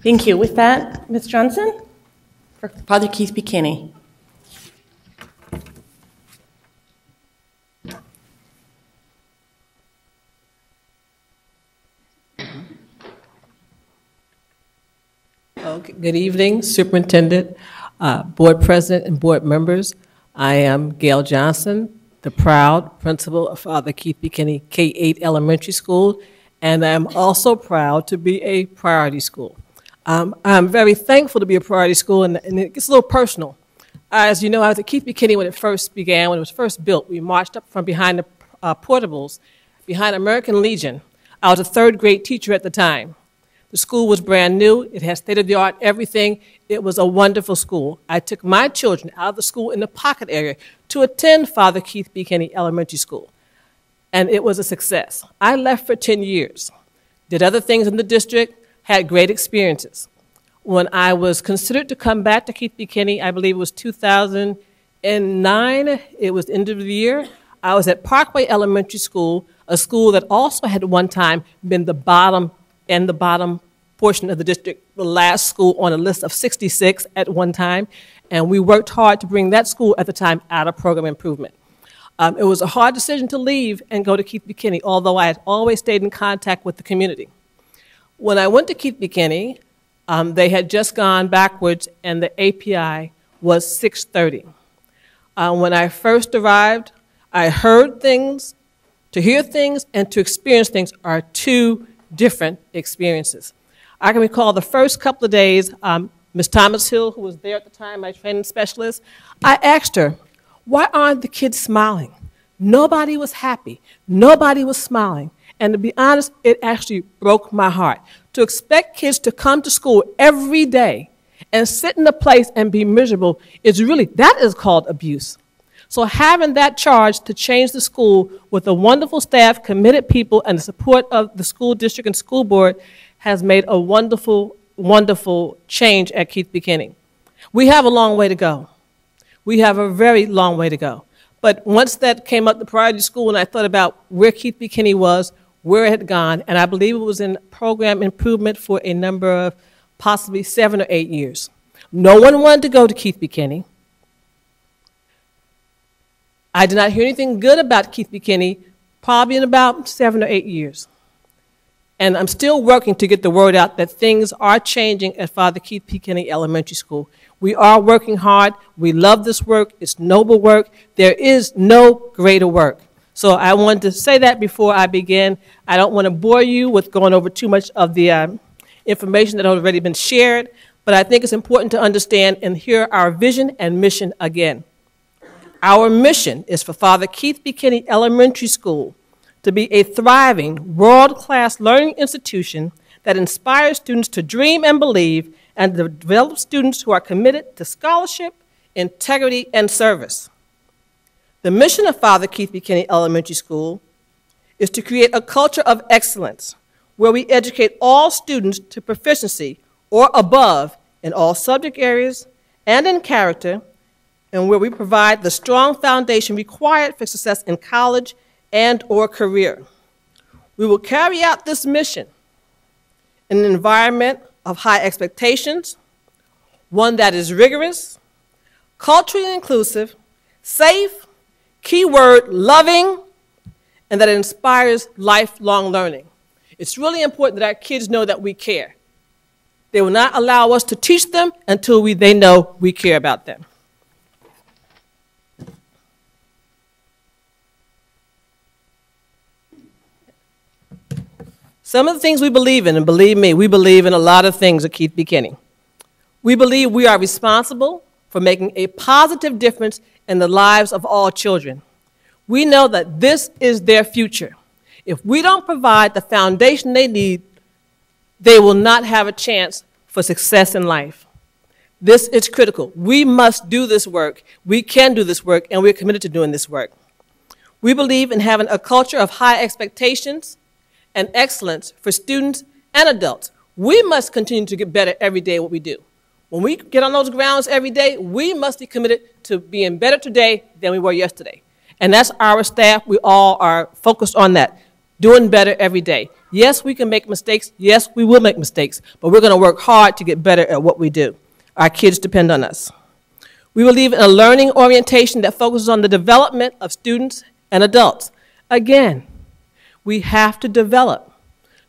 Thank you. With that, Ms. Johnson, for Father Keith B. Kinney. Good evening, Superintendent, Board President, and Board members. I am Gail Johnson, the proud principal of Father Keith B. Kinney K-8 Elementary School, and I'm also proud to be a priority school. I'm very thankful to be a priority school, and it gets a little personal. As you know, I was at Keith B. Kinney when it first began, when it was first built. We marched up from behind the portables, behind American Legion. I was a third grade teacher at the time. The school was brand new. It had state-of-the-art everything. It was a wonderful school. I took my children out of the school in the pocket area to attend Father Keith B. Kinney Elementary School, and it was a success. I left for 10 years, did other things in the district, had great experiences. When I was considered to come back to Keith B. Kinney, I believe it was 2009, it was the end of the year, I was at Parkway Elementary School, a school that also had at one time been the bottom portion of the district, the last school on a list of 66 at one time, and we worked hard to bring that school at the time out of program improvement. It was a hard decision to leave and go to Keith B. Kinney, although I had always stayed in contact with the community. When I went to Keith B. Kinney, they had just gone backwards, and the API was 630. When I first arrived, I heard things. To hear things and to experience things are two different experiences. I can recall the first couple of days, Ms. Thomas Hill, who was there at the time, my training specialist, I asked her, why aren't the kids smiling? Nobody was happy. Nobody was smiling. And to be honest, it actually broke my heart. To expect kids to come to school every day and sit in a place and be miserable that is called abuse. So having that charge to change the school with a wonderful staff, committed people, and the support of the school district and school board has made a wonderful, wonderful change at Keith B. Kinney. We have a long way to go. We have a very long way to go. But once that came up, the priority school, and I thought about where Keith B. Kinney was, where it had gone, and I believe it was in program improvement for a number of possibly 7 or 8 years. No one wanted to go to Keith B. Kinney. I did not hear anything good about Keith B. Kinney probably in about 7 or 8 years. And I'm still working to get the word out that things are changing at Father Keith B. Kinney Elementary School. We are working hard. We love this work. It's noble work. There is no greater work. So I wanted to say that before I begin. I don't want to bore you with going over too much of the information that has already been shared, but I think it's important to understand and hear our vision and mission again. Our mission is for Father Keith B. Kinney Elementary School to be a thriving, world-class learning institution that inspires students to dream and believe and develop students who are committed to scholarship, integrity, and service. The mission of Father Keith B. Kinney Elementary School is to create a culture of excellence where we educate all students to proficiency or above in all subject areas and in character, and where we provide the strong foundation required for success in college and or career. We will carry out this mission in an environment of high expectations, one that is rigorous, culturally inclusive, safe, keyword loving, and that inspires lifelong learning. It's really important that our kids know that we care. They will not allow us to teach them until they know we care about them. Some of the things we believe in, and believe me, we believe in a lot of things at Keith B. Kinney. We believe we are responsible for making a positive difference in the lives of all children. We know that this is their future. If we don't provide the foundation they need, they will not have a chance for success in life. This is critical. We must do this work. We can do this work, and we're committed to doing this work. We believe in having a culture of high expectations and excellence for students and adults. We must continue to get better every day at what we do. When we get on those grounds every day, we must be committed to being better today than we were yesterday. And that's our staff. We all are focused on that, doing better every day. Yes, we can make mistakes. Yes, we will make mistakes. But we're going to work hard to get better at what we do. Our kids depend on us. We believe in a learning orientation that focuses on the development of students and adults. Again, we have to develop.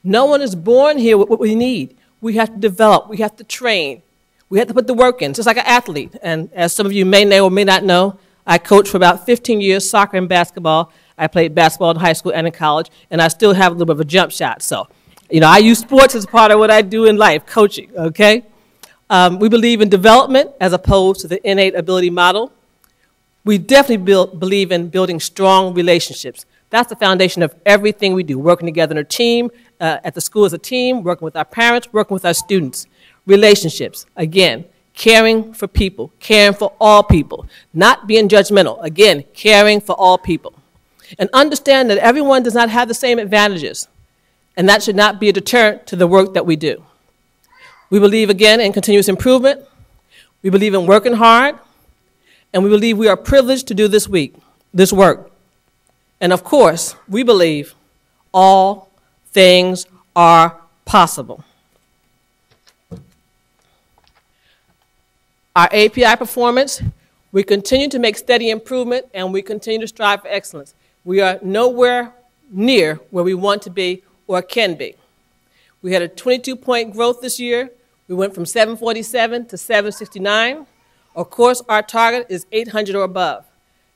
No one is born here with what we need. We have to develop. We have to train. We have to put the work in, just like an athlete. And as some of you may know or may not know, I coached for about 15 years, soccer and basketball. I played basketball in high school and in college, and I still have a little bit of a jump shot. So, I use sports as part of what I do in life, coaching, okay? We believe in development as opposed to the innate ability model. We definitely believe in building strong relationships. That's the foundation of everything we do, working together in a team, at the school as a team, working with our parents, working with our students. Relationships, again, caring for people, caring for all people, not being judgmental, again, caring for all people. And understand that everyone does not have the same advantages, and that should not be a deterrent to the work that we do. We believe, again, in continuous improvement. We believe in working hard, and we believe we are privileged to do this work. And of course, we believe all things are possible. Our API performance, we continue to make steady improvement, and we continue to strive for excellence. We are nowhere near where we want to be or can be. We had a 22-point growth this year. We went from 747 to 769. Of course, our target is 800 or above.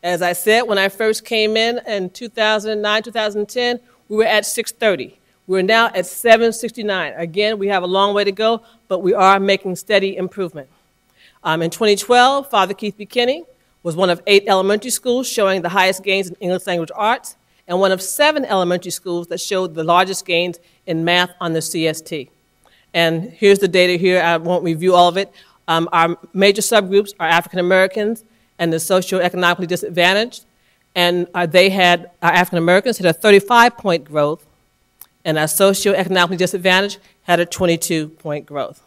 As I said, when I first came in 2009, 2010, we were at 630. We're now at 769. Again, we have a long way to go, but we are making steady improvement. In 2012, Father Keith B. Kinney was one of 8 elementary schools showing the highest gains in English language arts, and one of 7 elementary schools that showed the largest gains in math on the CST. And here's the data here. I won't review all of it. Our major subgroups are African Americans and the socioeconomically disadvantaged, and our African Americans had a 35-point growth, and our socioeconomically disadvantaged had a 22-point growth.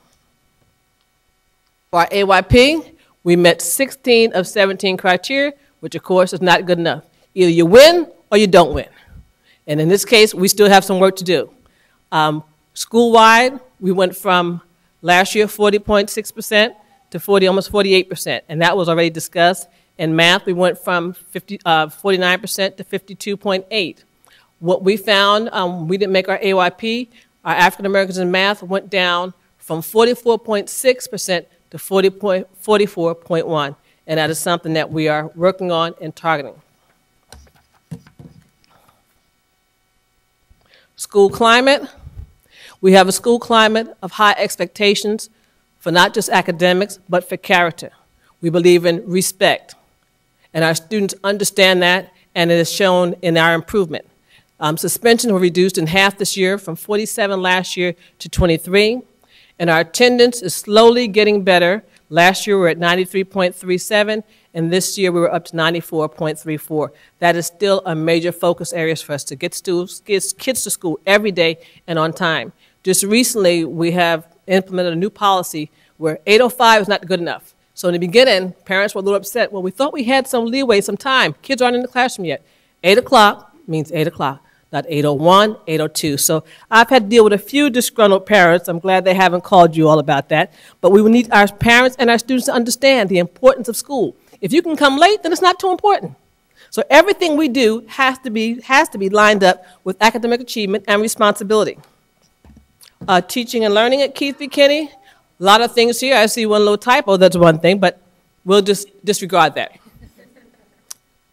For our AYP, we met 16 of 17 criteria, which of course is not good enough. Either you win or you don't win. And in this case, we still have some work to do. School-wide, we went from last year 40.6% to almost 48%, and that was already discussed. In math, we went from 49% to 52.8%. What we found, we didn't make our AYP. Our African Americans in math went down from 44.6% to 44.1%, and that is something that we are working on and targeting. School climate. We have a school climate of high expectations for not just academics, but for character. We believe in respect, and our students understand that, and it is shown in our improvement. Suspensions were reduced in half this year, from 47 last year to 23. And our attendance is slowly getting better. Last year we were at 93.37, and this year we were up to 94.34. That is still a major focus area for us to get kids to school every day and on time. Just recently we have implemented a new policy where 8:05 is not good enough. So in the beginning, parents were a little upset. Well, we thought we had some leeway, some time. Kids aren't in the classroom yet. 8 o'clock means 8 o'clock. Not 8:01, 8:02. So I've had to deal with a few disgruntled parents. I'm glad they haven't called you all about that. But we need our parents and our students to understand the importance of school. If you can come late, then it's not too important. So everything we do has to be lined up with academic achievement and responsibility. Teaching and learning at Keith B. Kinney. A lot of things here. I see one little typo. That's one thing, but we'll just disregard that.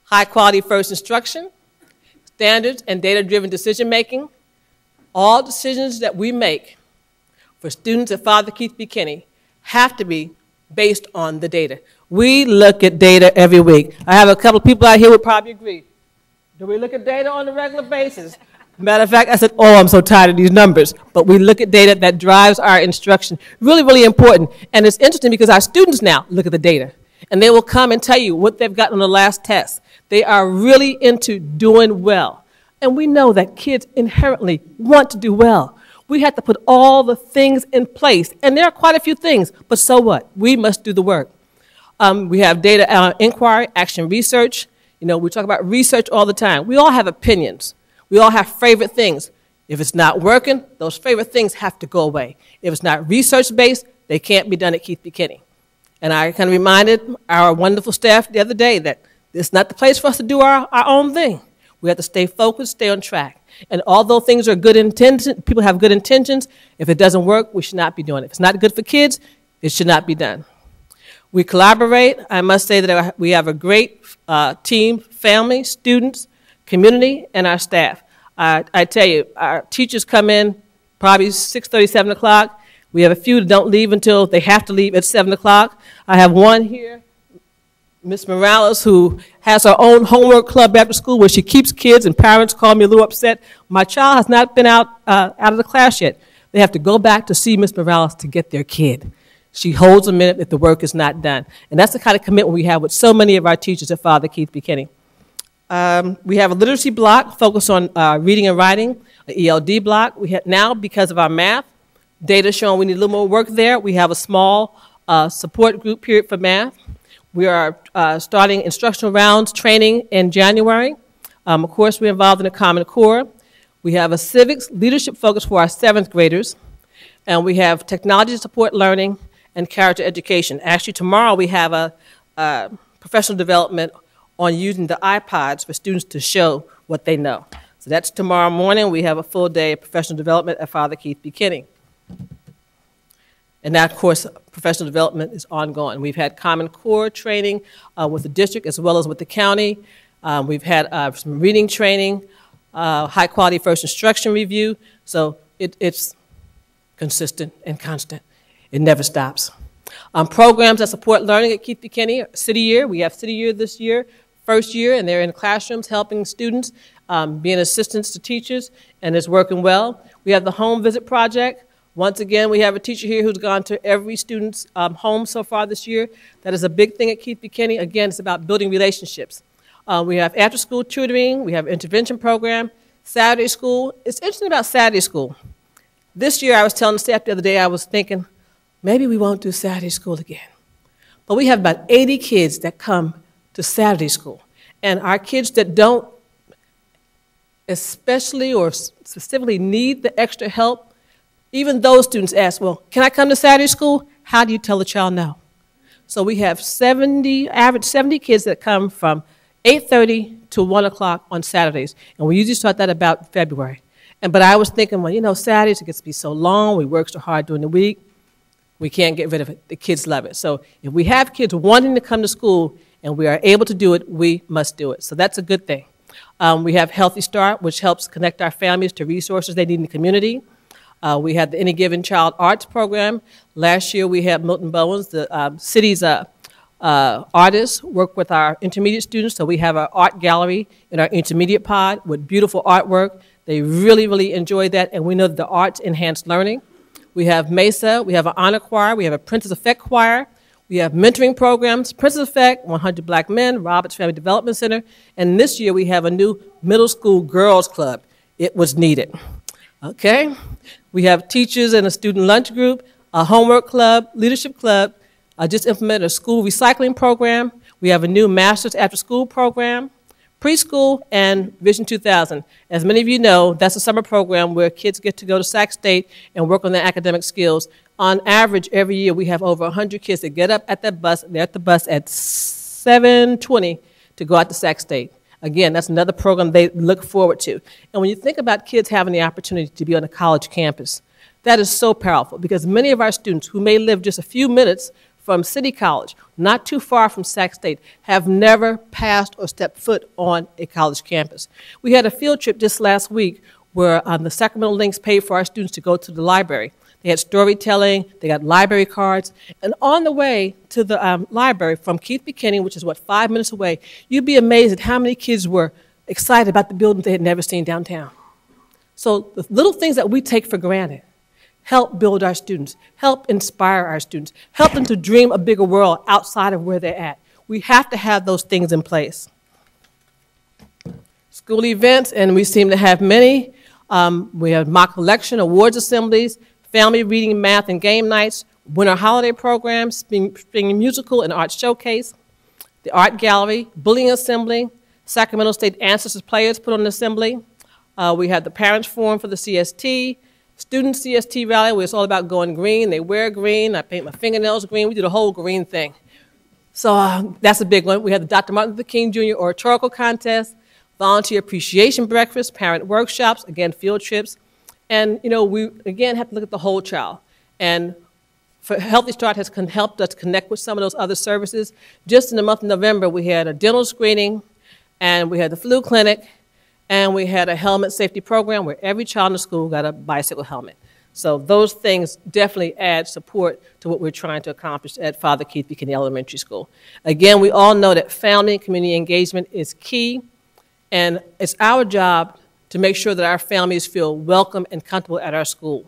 High quality first instruction. Standards and data-driven decision-making, all decisions that we make for students at Father Keith B. Kinney have to be based on the data. We look at data every week. I have a couple of people out here who would probably agree. Do we look at data on a regular basis? Matter of fact, I said, oh, I'm so tired of these numbers. But we look at data that drives our instruction. Really, really important. And it's interesting because our students now look at the data. And they will come and tell you what they've got on the last test. They are really into doing well. And we know that kids inherently want to do well. We have to put all the things in place. And there are quite a few things. But so what? We must do the work. We have data inquiry, action research. You know, we talk about research all the time. We all have opinions. We all have favorite things. If it's not working, those favorite things have to go away. If it's not research-based, they can't be done at Keith B. Kinney. And I kind of reminded our wonderful staff the other day that it's not the place for us to do our own thing. We have to stay focused, stay on track. And although things are good intentions, people have good intentions, if it doesn't work, we should not be doing it. If it's not good for kids, it should not be done. We collaborate. I must say that we have a great team, family, students, community, and our staff. I tell you, our teachers come in probably 6:30, 7 o'clock. We have a few that don't leave until they have to leave at 7 o'clock. I have one here, Miss Morales, who has her own homework club after school where she keeps kids, and parents call me a little upset. My child has not been out of the class yet. They have to go back to see Miss Morales to get their kid. She holds them in if the work is not done. And that's the kind of commitment we have with so many of our teachers at Father Keith B. Kinney. We have a literacy block focused on reading and writing, an ELD block. We have now, because of our math, data showing we need a little more work there. We have a small support group period for math. We are starting instructional rounds training in January. Of course, we're involved in the Common Core. We have a civics leadership focus for our 7th graders. And we have technology to support learning and character education. Actually, tomorrow we have a professional development on using the iPods for students to show what they know. So that's tomorrow morning. We have a full day of professional development at Father Keith B. Kinney. And that, of course, professional development is ongoing. We've had Common Core training with the district as well as with the county. We've had some reading training, high quality first instruction review. So it's consistent and constant. It never stops. Programs that support learning at Keith B. Kinney, City Year. We have City Year this year, first year, and they're in classrooms helping students, being assistants to teachers, and it's working well. We have the Home Visit Project. Once again, we have a teacher here who's gone to every student's home so far this year. That is a big thing at Keith B. Kinney. Again, it's about building relationships. We have after-school tutoring. We have intervention program, Saturday school. It's interesting about Saturday school. This year, I was telling the staff the other day, I was thinking, maybe we won't do Saturday school again. But we have about 80 kids that come to Saturday school. And our kids that don't especially or specifically need the extra help, even those students ask, well, can I come to Saturday school? How do you tell the child no? So we have average 70 kids that come from 8:30 to 1 o'clock on Saturdays. And we usually start that about February. But I was thinking, well, you know, Saturdays, it gets to be so long. We work so hard during the week. We can't get rid of it. The kids love it. So if we have kids wanting to come to school and we are able to do it, we must do it. So that's a good thing. We have Healthy Start, which helps connect our families to resources they need in the community. We have the Any Given Child Arts Program. Last year we had Milton Bowens, the city's artists, work with our intermediate students. So we have our art gallery in our intermediate pod with beautiful artwork. They really, really enjoy that, and we know that the arts enhance learning. We have Mesa, we have an honor choir, we have a Princess Effect choir, we have mentoring programs, Princess Effect, 100 Black Men, Roberts Family Development Center, and this year we have a new middle school girls club. It was needed. Okay? We have teachers and a student lunch group, a homework club, leadership club, just implemented a school recycling program. We have a new master's after school program, preschool, and Vision 2000. As many of you know, that's a summer program where kids get to go to Sac State and work on their academic skills. On average, every year we have over 100 kids that get up at that bus, they're at the bus at 7:20 to go out to Sac State. Again, that's another program they look forward to. And when you think about kids having the opportunity to be on a college campus, that is so powerful because many of our students who may live just a few minutes from City College, not too far from Sac State, have never passed or stepped foot on a college campus. We had a field trip just last week where the Sacramento Links paid for our students to go to the library. They had storytelling, they got library cards, and on the way to the library from Keith Buchanan, which is, 5 minutes away, you'd be amazed at how many kids were excited about the buildings they had never seen downtown. So the little things that we take for granted help build our students, help inspire our students, help them to dream a bigger world outside of where they're at. We have to have those things in place. School events, and we seem to have many. We have mock election, awards assemblies, family reading, math, and game nights, winter holiday programs, spring musical and art showcase, the art gallery, bullying assembly, Sacramento State Ancestors Players put on an assembly. We had the parents forum for the CST, student CST rally where it's all about going green. They wear green. I paint my fingernails green. We did a whole green thing. So that's a big one. We had the Dr. Martin Luther King Jr. Oratorical Contest, volunteer appreciation breakfast, parent workshops, again, field trips. And, we, again, have to look at the whole child. And Healthy Start has helped us connect with some of those other services. Just in the month of November, we had a dental screening, and we had the flu clinic, and we had a helmet safety program where every child in the school got a bicycle helmet. So those things definitely add support to what we're trying to accomplish at Father Keith Buchanan Elementary School. Again, we all know that family and community engagement is key, and it's our job to make sure that our families feel welcome and comfortable at our school.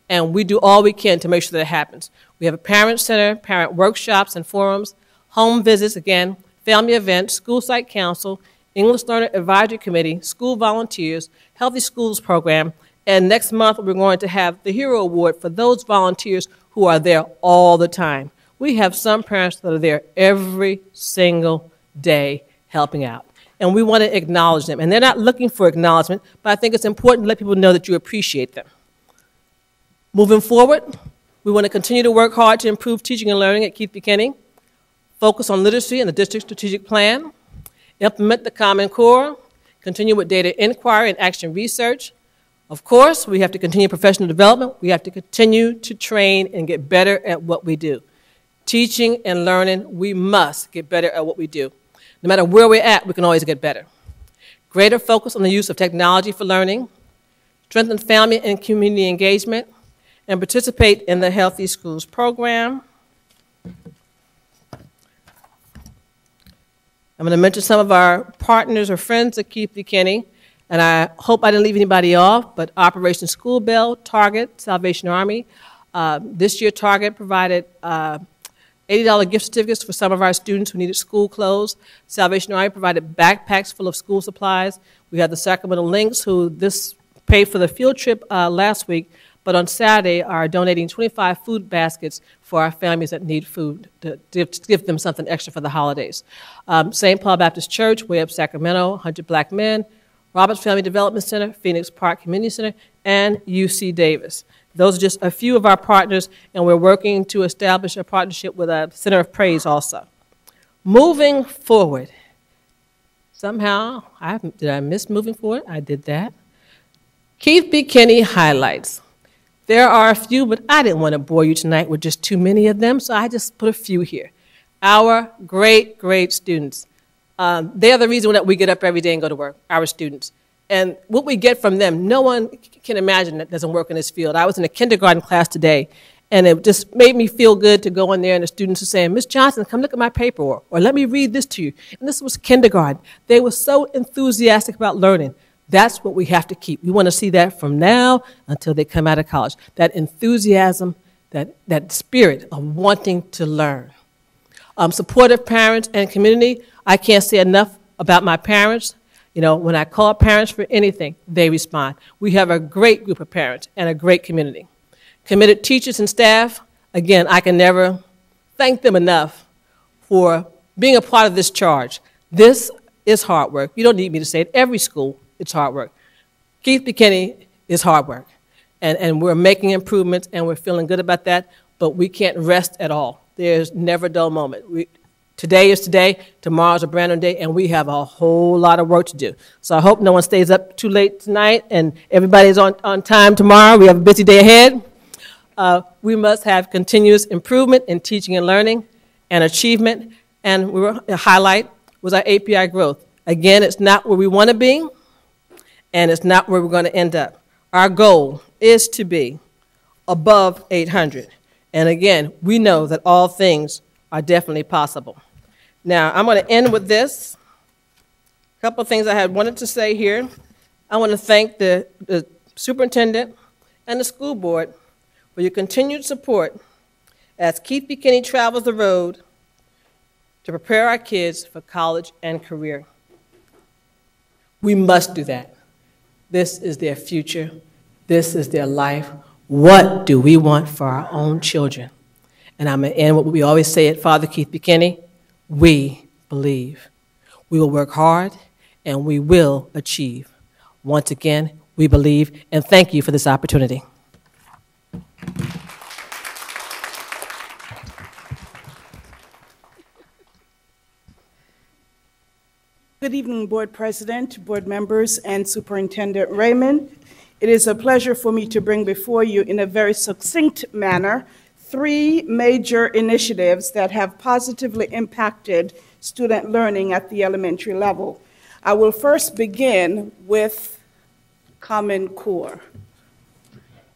And we do all we can to make sure that happens. We have a parent center, parent workshops and forums, home visits, again, family events, school site council, English Learner Advisory Committee, school volunteers, Healthy Schools program, and next month we're going to have the Hero Award for those volunteers who are there all the time. We have some parents that are there every single day helping out. And we want to acknowledge them. And they're not looking for acknowledgement, but I think it's important to let people know that you appreciate them. Moving forward, we want to continue to work hard to improve teaching and learning at Keith Buchanan, focus on literacy and the district strategic plan, implement the Common Core, continue with data inquiry and action research. Of course, we have to continue professional development. We have to continue to train and get better at what we do. Teaching and learning, we must get better at what we do. No matter where we're at, we can always get better. Greater focus on the use of technology for learning, strengthen family and community engagement, and participate in the Healthy Schools program. I'm going to mention some of our partners or friends at Keith Buchanan, and I hope I didn't leave anybody off, but Operation School Bell, Target, Salvation Army. This year, Target provided $80 gift certificates for some of our students who needed school clothes. Salvation Army provided backpacks full of school supplies. We had the Sacramento Links, who this paid for the field trip last week, but on Saturday are donating 25 food baskets for our families that need food to give them something extra for the holidays. St. Paul Baptist Church, way up Sacramento, 100 Black Men, Roberts Family Development Center, Phoenix Park Community Center, and UC Davis. Those are just a few of our partners, and we're working to establish a partnership with a Center of Praise also. Moving forward, somehow, did I miss moving forward? I did that. Keith Buchanan highlights. There are a few, but I didn't want to bore you tonight with just too many of them, so I just put a few here. Our great, great students. They are the reason that we get up every day and go to work, our students. And what we get from them, no one can imagine that doesn't work in this field. I was in a kindergarten class today, and it just made me feel good to go in there, and the students are saying, Ms. Johnson, come look at my paper, or let me read this to you. And this was kindergarten. They were so enthusiastic about learning. That's what we have to keep. We want to see that from now until they come out of college, that enthusiasm, that spirit of wanting to learn. Supportive parents and community, I can't say enough about my parents. You know, when I call parents for anything, they respond. We have a great group of parents and a great community. Committed teachers and staff, again, I can never thank them enough for being a part of this charge. This is hard work. You don't need me to say it. Every school, it's hard work. Keith Buchanan is hard work. And we're making improvements, and we're feeling good about that, but we can't rest at all. There's never a dull moment. Today is today, tomorrow's a brand new day, and we have a whole lot of work to do. So I hope no one stays up too late tonight, and everybody's on time tomorrow. We have a busy day ahead. We must have continuous improvement in teaching and learning and achievement, and a highlight was our API growth. Again, it's not where we want to be, and it's not where we're going to end up. Our goal is to be above 800. And again, we know that all things are definitely possible. Now, I'm going to end with this. A couple of things I had wanted to say here. I want to thank the superintendent and the school board for your continued support as Keith B. Kinney travels the road to prepare our kids for college and career. We must do that. This is their future. This is their life. What do we want for our own children? And I'm going to end what we always say at Father Keith B. Kinney: we believe. We will work hard, and we will achieve. Once again, we believe, and thank you for this opportunity. Good evening, Board President, board members, and Superintendent Raymond. It is a pleasure for me to bring before you in a very succinct manner 3 major initiatives that have positively impacted student learning at the elementary level. I will first begin with Common Core.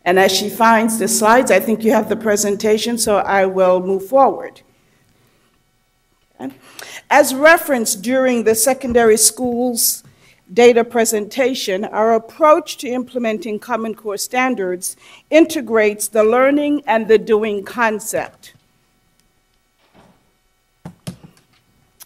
And as she finds the slides, I think you have the presentation, so I will move forward. Okay. As referenced during the secondary schools data presentation, our approach to implementing Common Core standards integrates the learning and the doing concept.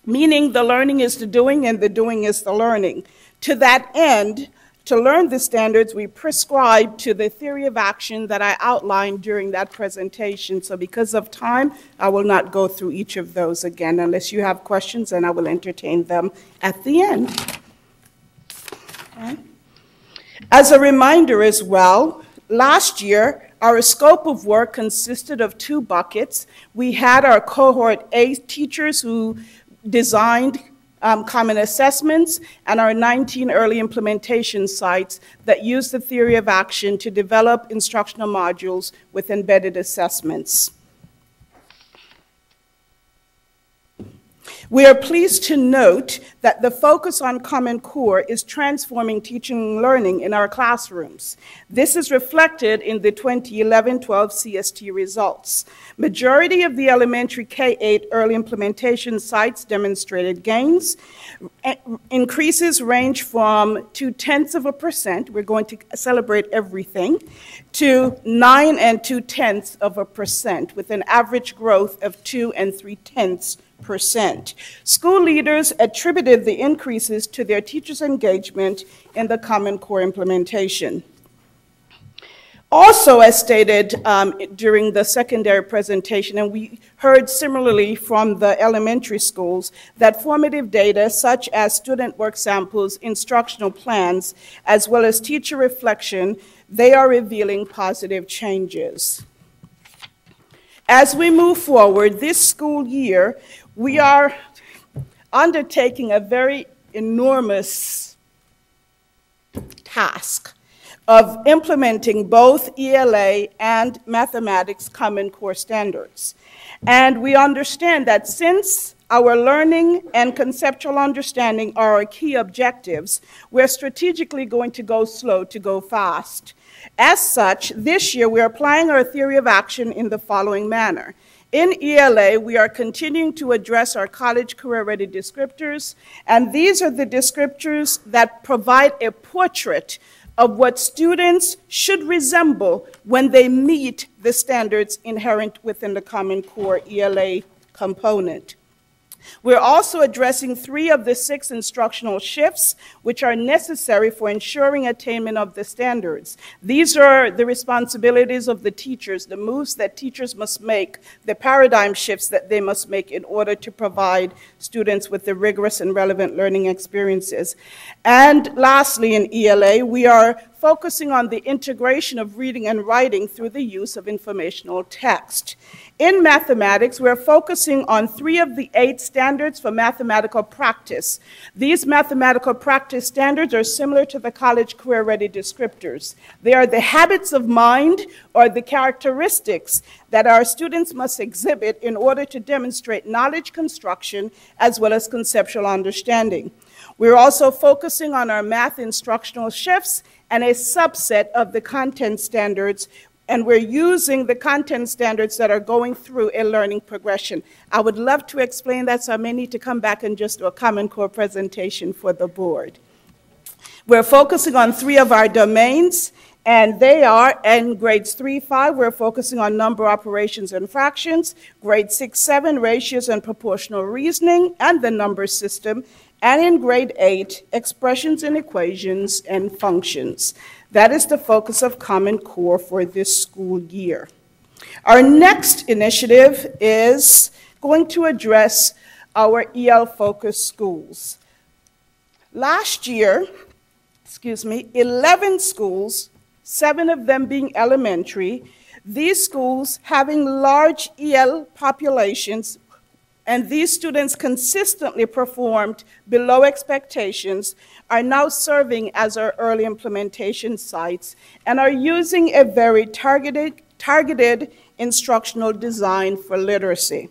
Meaning the learning is the doing and the doing is the learning. To that end, to learn the standards, we prescribe to the theory of action that I outlined during that presentation. So because of time, I will not go through each of those again. Unless you have questions, and I will entertain them at the end. Okay. As a reminder as well, last year, our scope of work consisted of 2 buckets. We had our cohort A teachers who designed common assessments, and our 19 early implementation sites that use the theory of action to develop instructional modules with embedded assessments. We are pleased to note that the focus on Common Core is transforming teaching and learning in our classrooms. This is reflected in the 2011-12 CST results. Majority of the elementary K-8 early implementation sites demonstrated gains. Increases range from 0.2%, we're going to celebrate everything, to 9 2/10%, with an average growth of 2 3/10%. School leaders attributed the increases to their teachers' engagement in the Common Core implementation. Also, as stated during the secondary presentation, and we heard similarly from the elementary schools, that formative data such as student work samples, instructional plans, as well as teacher reflection, they are revealing positive changes. As we move forward this school year, we are undertaking a very enormous task of implementing both ELA and mathematics Common Core standards. And we understand that since our learning and conceptual understanding are our key objectives, we're strategically going to go slow to go fast. As such, this year we're applying our theory of action in the following manner. In ELA, we are continuing to address our college career-ready descriptors, and these are the descriptors that provide a portrait of what students should resemble when they meet the standards inherent within the Common Core ELA component. We're also addressing 3 of the 6 instructional shifts which are necessary for ensuring attainment of the standards. These are the responsibilities of the teachers, the moves that teachers must make, the paradigm shifts that they must make in order to provide students with the rigorous and relevant learning experiences. And lastly, in ELA, we are focusing on the integration of reading and writing through the use of informational text. In mathematics, we're focusing on 3 of the 8 standards for mathematical practice. These mathematical practice standards are similar to the college career-ready descriptors. They are the habits of mind or the characteristics that our students must exhibit in order to demonstrate knowledge construction as well as conceptual understanding. We're also focusing on our math instructional shifts and a subset of the content standards, and we're using the content standards that are going through a learning progression. I would love to explain that, so I may need to come back and just do a Common Core presentation for the board. We're focusing on 3 of our domains, and they are, in grades 3, 5, we're focusing on number, operations, and fractions. Grade 6, 7, ratios and proportional reasoning, and the number system. And in grade 8, expressions and equations and functions. That is the focus of Common Core for this school year. Our next initiative is going to address our EL-focused schools. Last year, 11 schools, 7 of them being elementary, these schools having large EL populations, and these students consistently performed below expectations, are now serving as our early implementation sites and are using a very targeted instructional design for literacy.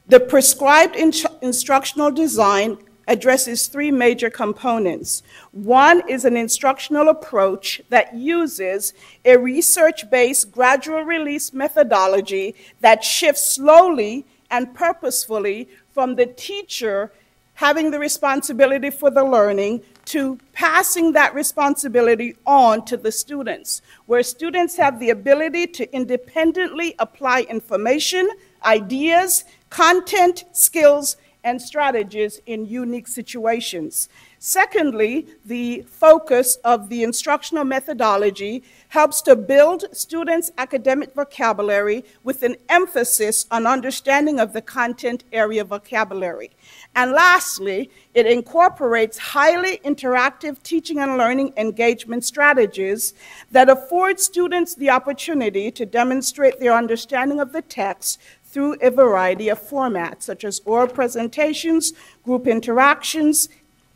The prescribed instructional design addresses 3 major components. One is an instructional approach that uses a research-based gradual release methodology that shifts slowly and purposefully from the teacher having the responsibility for the learning to passing that responsibility on to the students, where students have the ability to independently apply information, ideas, content, skills, and strategies in unique situations. Secondly, the focus of the instructional methodology helps to build students' academic vocabulary with an emphasis on understanding of the content area vocabulary. And lastly, it incorporates highly interactive teaching and learning engagement strategies that afford students the opportunity to demonstrate their understanding of the text through a variety of formats, such as oral presentations, group interactions,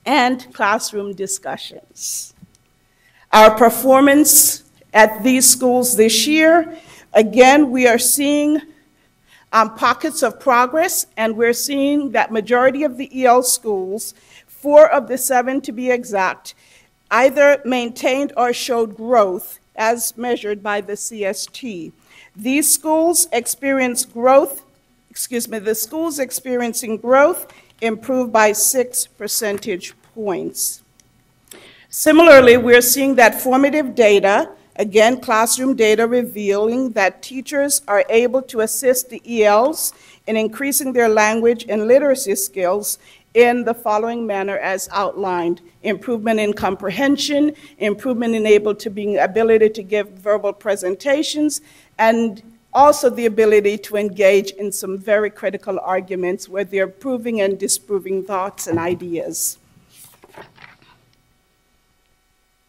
and classroom discussions. Our performance at these schools this year, again, we are seeing pockets of progress, and we're seeing that majority of the EL schools, 4 of the 7 to be exact, either maintained or showed growth as measured by the CST. These schools experience growth, the schools experiencing growth improved by 6 percentage points. Similarly, we're seeing that formative data, again, classroom data revealing that teachers are able to assist the ELs in increasing their language and literacy skills in the following manner as outlined: improvement in comprehension, improvement in ability to give verbal presentations, and also the ability to engage in some very critical arguments where they're proving and disproving thoughts and ideas.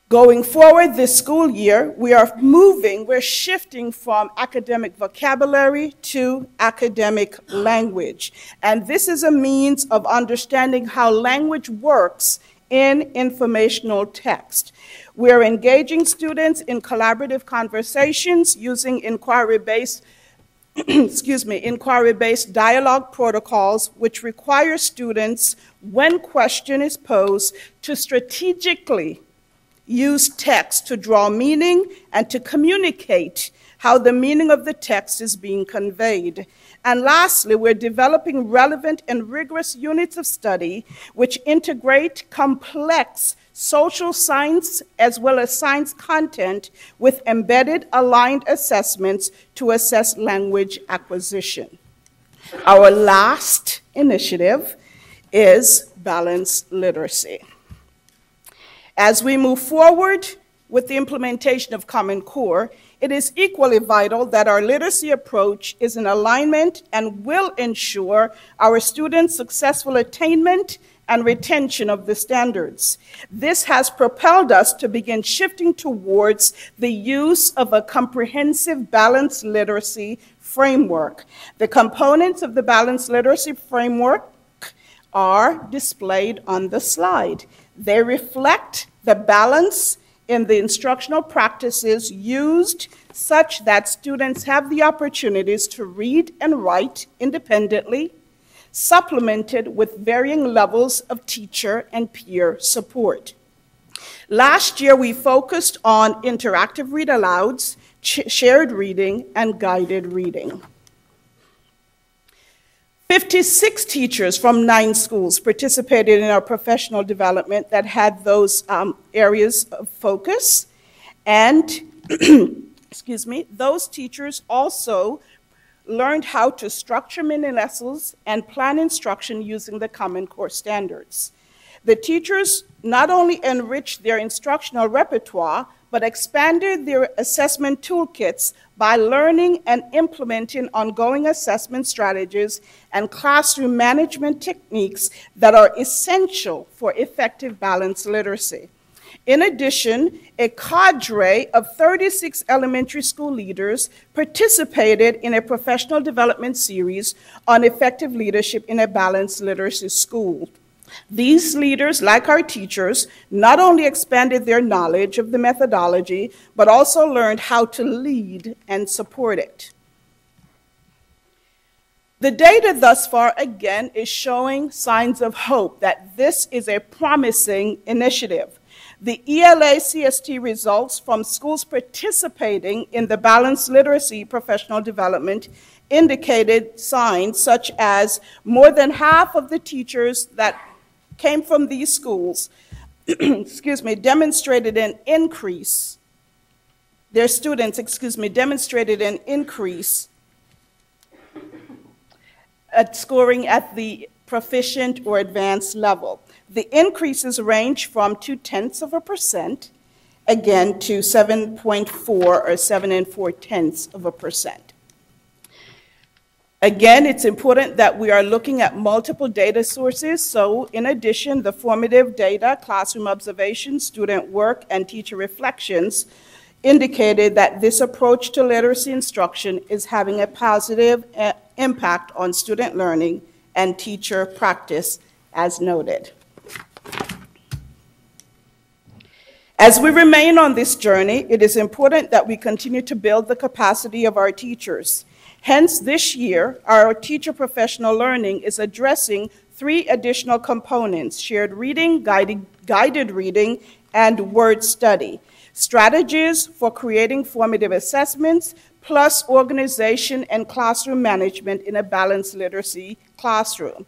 Going forward this school year, we're shifting from academic vocabulary to academic language. And this is a means of understanding how language works in informational text. We're engaging students in collaborative conversations using inquiry-based inquiry-based dialogue protocols, which require students, when question is posed, to strategically use text to draw meaning and to communicate how the meaning of the text is being conveyed. And lastly, we're developing relevant and rigorous units of study which integrate complex social science as well as science content with embedded aligned assessments to assess language acquisition. Our last initiative is balanced literacy. As we move forward with the implementation of Common Core, it is equally vital that our literacy approach is in alignment and will ensure our students' successful attainment and retention of the standards. This has propelled us to begin shifting towards the use of a comprehensive balanced literacy framework. The components of the balanced literacy framework are displayed on the slide. They reflect the balance in the instructional practices used such that students have the opportunities to read and write independently, supplemented with varying levels of teacher and peer support. Last year, we focused on interactive read-alouds, shared reading, and guided reading. 56 teachers from 9 schools participated in our professional development that had those areas of focus. And, excuse me, those teachers also learned how to structure mini lessons and plan instruction using the Common Core standards. The teachers not only enriched their instructional repertoire, but expanded their assessment toolkits by learning and implementing ongoing assessment strategies and classroom management techniques that are essential for effective balanced literacy. In addition, a cadre of 36 elementary school leaders participated in a professional development series on effective leadership in a balanced literacy school. These leaders, like our teachers, not only expanded their knowledge of the methodology, but also learned how to lead and support it. The data thus far, again, is showing signs of hope that this is a promising initiative. The ELA CST results from schools participating in the balanced literacy professional development indicated signs such as more than half of the teachers that came from these schools, excuse me, demonstrated an increase. Their students, excuse me, demonstrated an increase at scoring at the proficient or advanced level. The increases range from 0.2%, again, to 7.4 or 7 4/10%. Again, it's important that we are looking at multiple data sources. So in addition, the formative data, classroom observations, student work, and teacher reflections indicated that this approach to literacy instruction is having a positive impact on student learning and teacher practice, as noted. As we remain on this journey, it is important that we continue to build the capacity of our teachers. Hence, this year, our teacher professional learning is addressing 3 additional components: shared reading, guided reading, and word study, strategies for creating formative assessments, plus organization and classroom management in a balanced literacy classroom.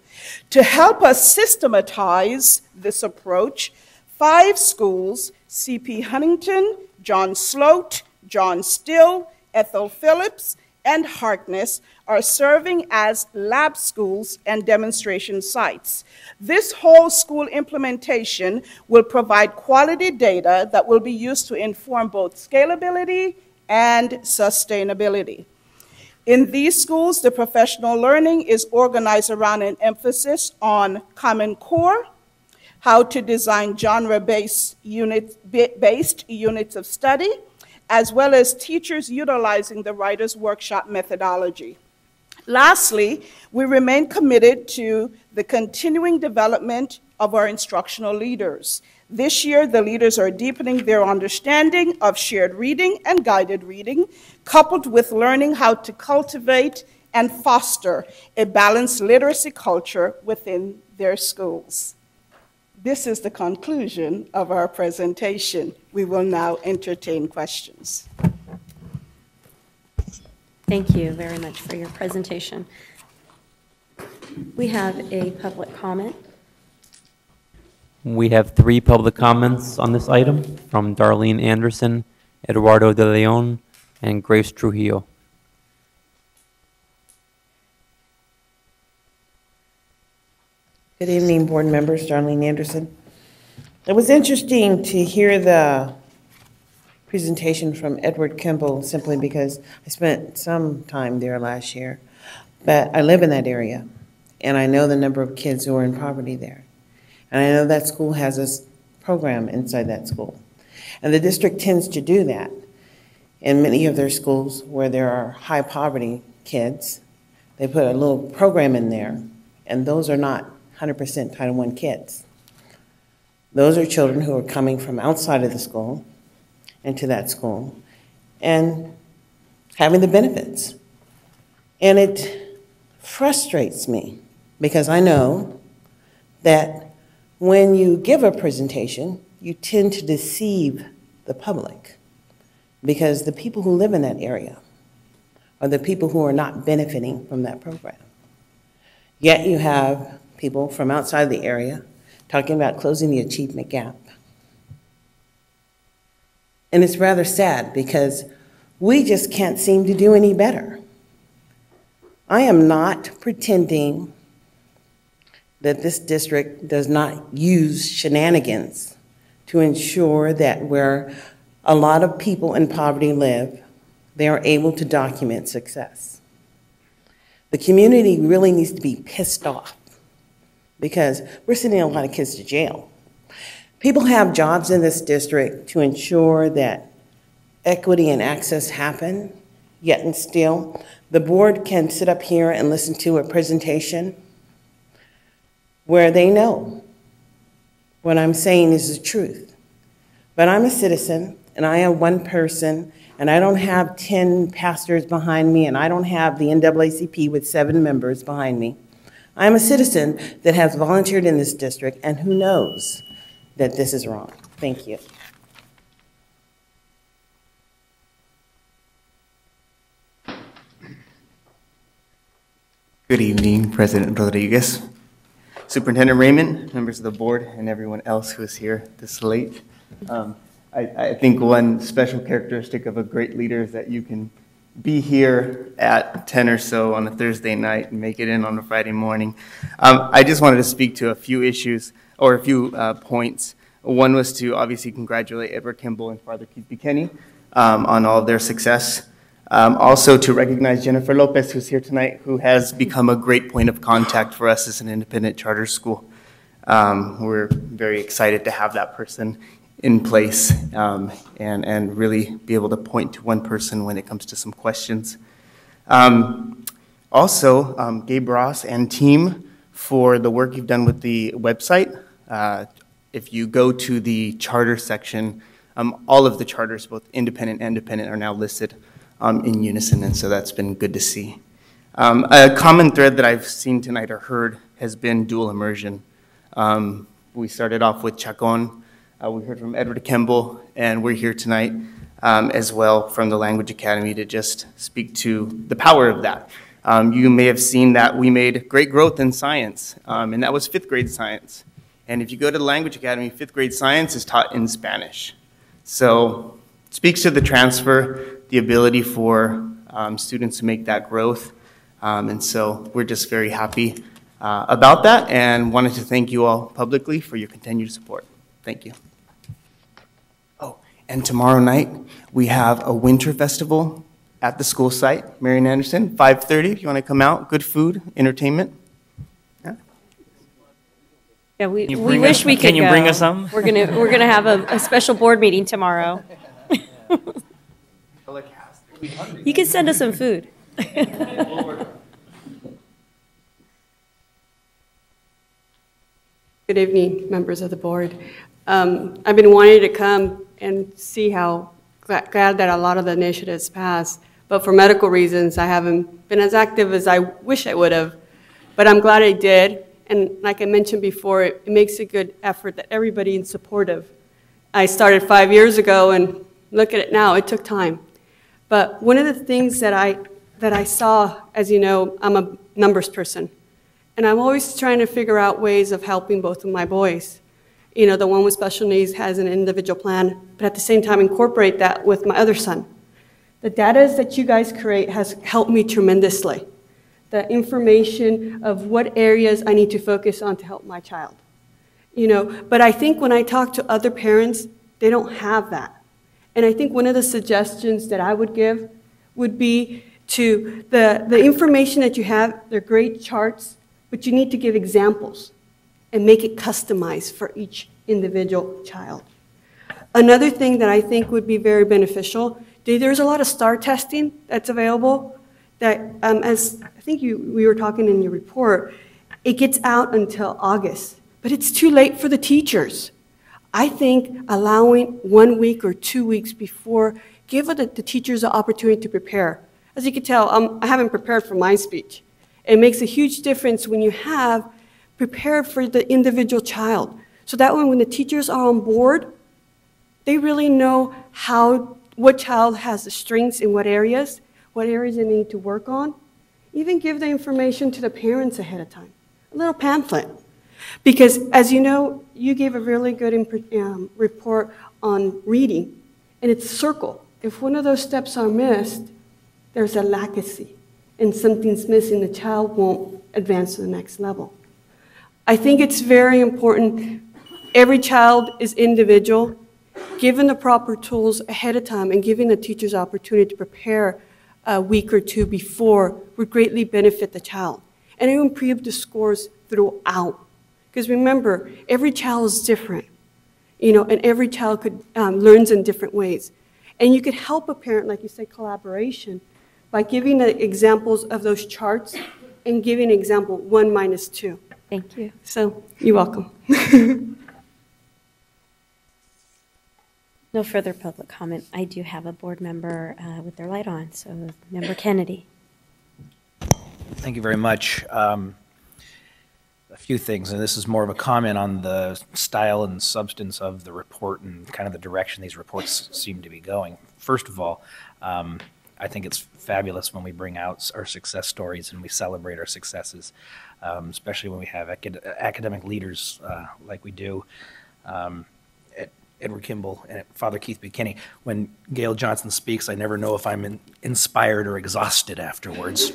To help us systematize this approach, 5 schools, C.P. Huntington, John Sloat, John Still, Ethel Phillips, and Harkness are serving as lab schools and demonstration sites. This whole school implementation will provide quality data that will be used to inform both scalability and sustainability. In these schools, the professional learning is organized around an emphasis on Common Core, how to design genre-based units of study, as well as teachers utilizing the Writer's Workshop methodology. Lastly, we remain committed to the continuing development of our instructional leaders. This year, the leaders are deepening their understanding of shared reading and guided reading, coupled with learning how to cultivate and foster a balanced literacy culture within their schools. This is the conclusion of our presentation. We will now entertain questions. Thank you very much for your presentation. We have a public comment. We have 3 public comments on this item from Darlene Anderson, Eduardo de Leon, and Grace Trujillo. Good evening, board members. Darlene Anderson. It was interesting to hear the presentation from Edward Kimball simply because I spent some time there last year. But I live in that area, and I know the number of kids who are in poverty there. And I know that school has a program inside that school. And the district tends to do that in many of their schools where there are high poverty kids. They put a little program in there, and those are not 100% Title I kids. Those are children who are coming from outside of the school into that school and having the benefits. And it frustrates me because I know that when you give a presentation, you tend to deceive the public, because the people who live in that area are the people who are not benefiting from that program. Yet you have people from outside the area talking about closing the achievement gap. And it's rather sad because we just can't seem to do any better. I am not pretending that this district does not use shenanigans to ensure that where a lot of people in poverty live, they are able to document success. The community really needs to be pissed off because we're sending a lot of kids to jail. People have jobs in this district to ensure that equity and access happen, yet and still, the board can sit up here and listen to a presentation where they know what I'm saying is the truth. But I'm a citizen, and I am one person, and I don't have 10 pastors behind me, and I don't have the NAACP with 7 members behind me. I'm a citizen that has volunteered in this district and who knows that this is wrong. Thank you. Good evening, President Rodriguez, Superintendent Raymond, members of the board, and everyone else who is here this late. I think one special characteristic of a great leader is that you can be here at 10 or so on a Thursday night and make it in on a Friday morning. I just wanted to speak to a few issues or a few points. One was to obviously congratulate Edward Kimball and Father Keith Buchanan on all of their success. Also to recognize Jennifer Lopez, who's here tonight, who has become a great point of contact for us as an independent charter school. We're very excited to have that person in place and really be able to point to one person when it comes to some questions. Also, Gabe Ross and team for the work you've done with the website. If you go to the charter section, all of the charters, both independent and dependent, are now listed in unison, and so that's been good to see. A common thread that I've seen tonight or heard has been dual immersion. We started off with Chacon, we heard from Edward Kimball, and we're here tonight as well from the Language Academy to just speak to the power of that. You may have seen that we made great growth in science, and that was 5th grade science. And if you go to the Language Academy, 5th grade science is taught in Spanish. So it speaks to the transfer, the ability for students to make that growth. And so we're just very happy about that and wanted to thank you all publicly for your continued support. Thank you. Oh, and tomorrow night we have a winter festival at the school site, Marian Anderson, 5:30 if you want to come out. Good food, entertainment. Yeah, we wish we could Can you go. bring us some? We're gonna have a special board meeting tomorrow. You can send us some food. Good evening, members of the board. I've been wanting to come and see how glad that a lot of the initiatives passed, but for medical reasons, I haven't been as active as I wish I would have. But I'm glad I did, and like I mentioned before, it makes a good effort that everybody is supportive. I started 5 years ago, and look at it now. It took time. But one of the things that I saw, as you know, I'm a numbers person, and I'm always trying to figure out ways of helping both of my boys. You know, the one with special needs has an individual plan, but at the same time incorporate that with my other son. The data that you guys create has helped me tremendously. The information of what areas I need to focus on to help my child. You know, but I think when I talk to other parents, they don't have that. And I think one of the suggestions that I would give would be to the information that you have, they're great charts, but you need to give examples and make it customized for each individual child. Another thing that I think would be very beneficial, there's a lot of STAR testing that's available that, as I think we were talking in your report, it gets out until August, but it's too late for the teachers. I think allowing 1 week or 2 weeks before, give the teachers the opportunity to prepare. As you can tell, I haven't prepared for my speech. It makes a huge difference when you have prepared for the individual child. So that way when the teachers are on board, they really know what child has the strengths in what areas they need to work on. Even give the information to the parents ahead of time, a little pamphlet. Because as you know, you gave a really good report on reading, and it's circle. If one of those steps are missed, there's a latency, and something's missing, the child won't advance to the next level. I think it's very important. Every child is individual. Given the proper tools ahead of time and giving the teachers opportunity to prepare a week or two before would greatly benefit the child. And it will improve the scores throughout. Because remember, every child is different, and every child learns in different ways. And you could help a parent, like you said, collaboration, by giving the examples of those charts and giving an example 1 minus 2. Thank you. So, you're welcome. No further public comment. I do have a board member with their light on, so Member Kennedy. Thank you very much. A few things, and this is more of a comment on the style and substance of the report and kind of the direction these reports seem to be going. First of all, I think it's fabulous when we bring out our success stories and we celebrate our successes, especially when we have academic leaders like we do. At Edward Kimball and at Father Keith Buchanan. When Gail Johnson speaks, I never know if I'm inspired or exhausted afterwards.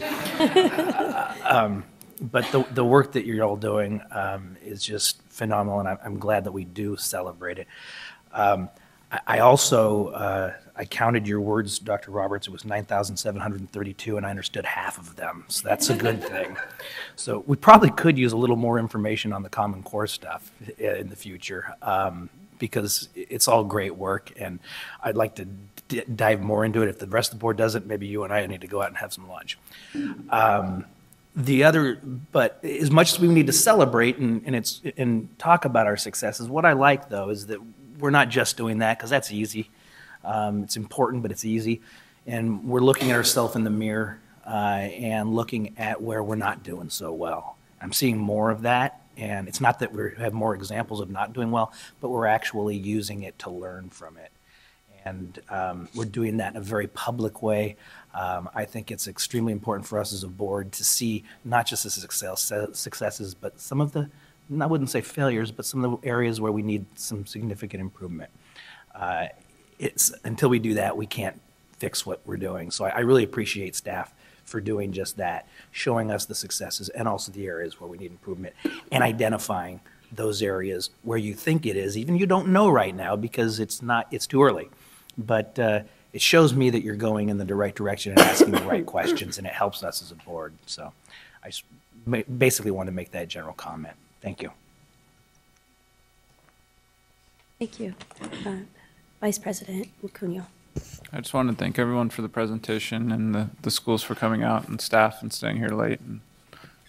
But the work that you're all doing is just phenomenal, and I'm glad that we do celebrate it. I also, I counted your words, Dr. Roberts. It was 9,732, and I understood half of them, so that's a good thing. So we probably could use a little more information on the Common Core stuff in the future, because it's all great work, and I'd like to dive more into it. If the rest of the board doesn't, maybe you and I need to go out and have some lunch. But as much as we need to celebrate and talk about our successes, what I like, though, is that we're not just doing that, because that's easy. It's important, but it's easy. And we're looking at ourselves in the mirror and looking at where we're not doing so well. I'm seeing more of that, and it's not that we have more examples of not doing well, but we're actually using it to learn from it. And we're doing that in a very public way. I think it's extremely important for us as a board to see not just the successes, but some of the, I wouldn't say failures, but some of the areas where we need some significant improvement. Until we do that, we can't fix what we're doing. So I really appreciate staff for doing just that, showing us the successes and also the areas where we need improvement, and identifying those areas where you think it is, even you don't know right now because it's too early. But it shows me that you're going in the right direction and asking the right questions, and it helps us as a board. So I just basically want to make that general comment. Thank you. Thank you. Vice President Mucunyo. I just want to thank everyone for the presentation and the schools for coming out and staff and staying here late and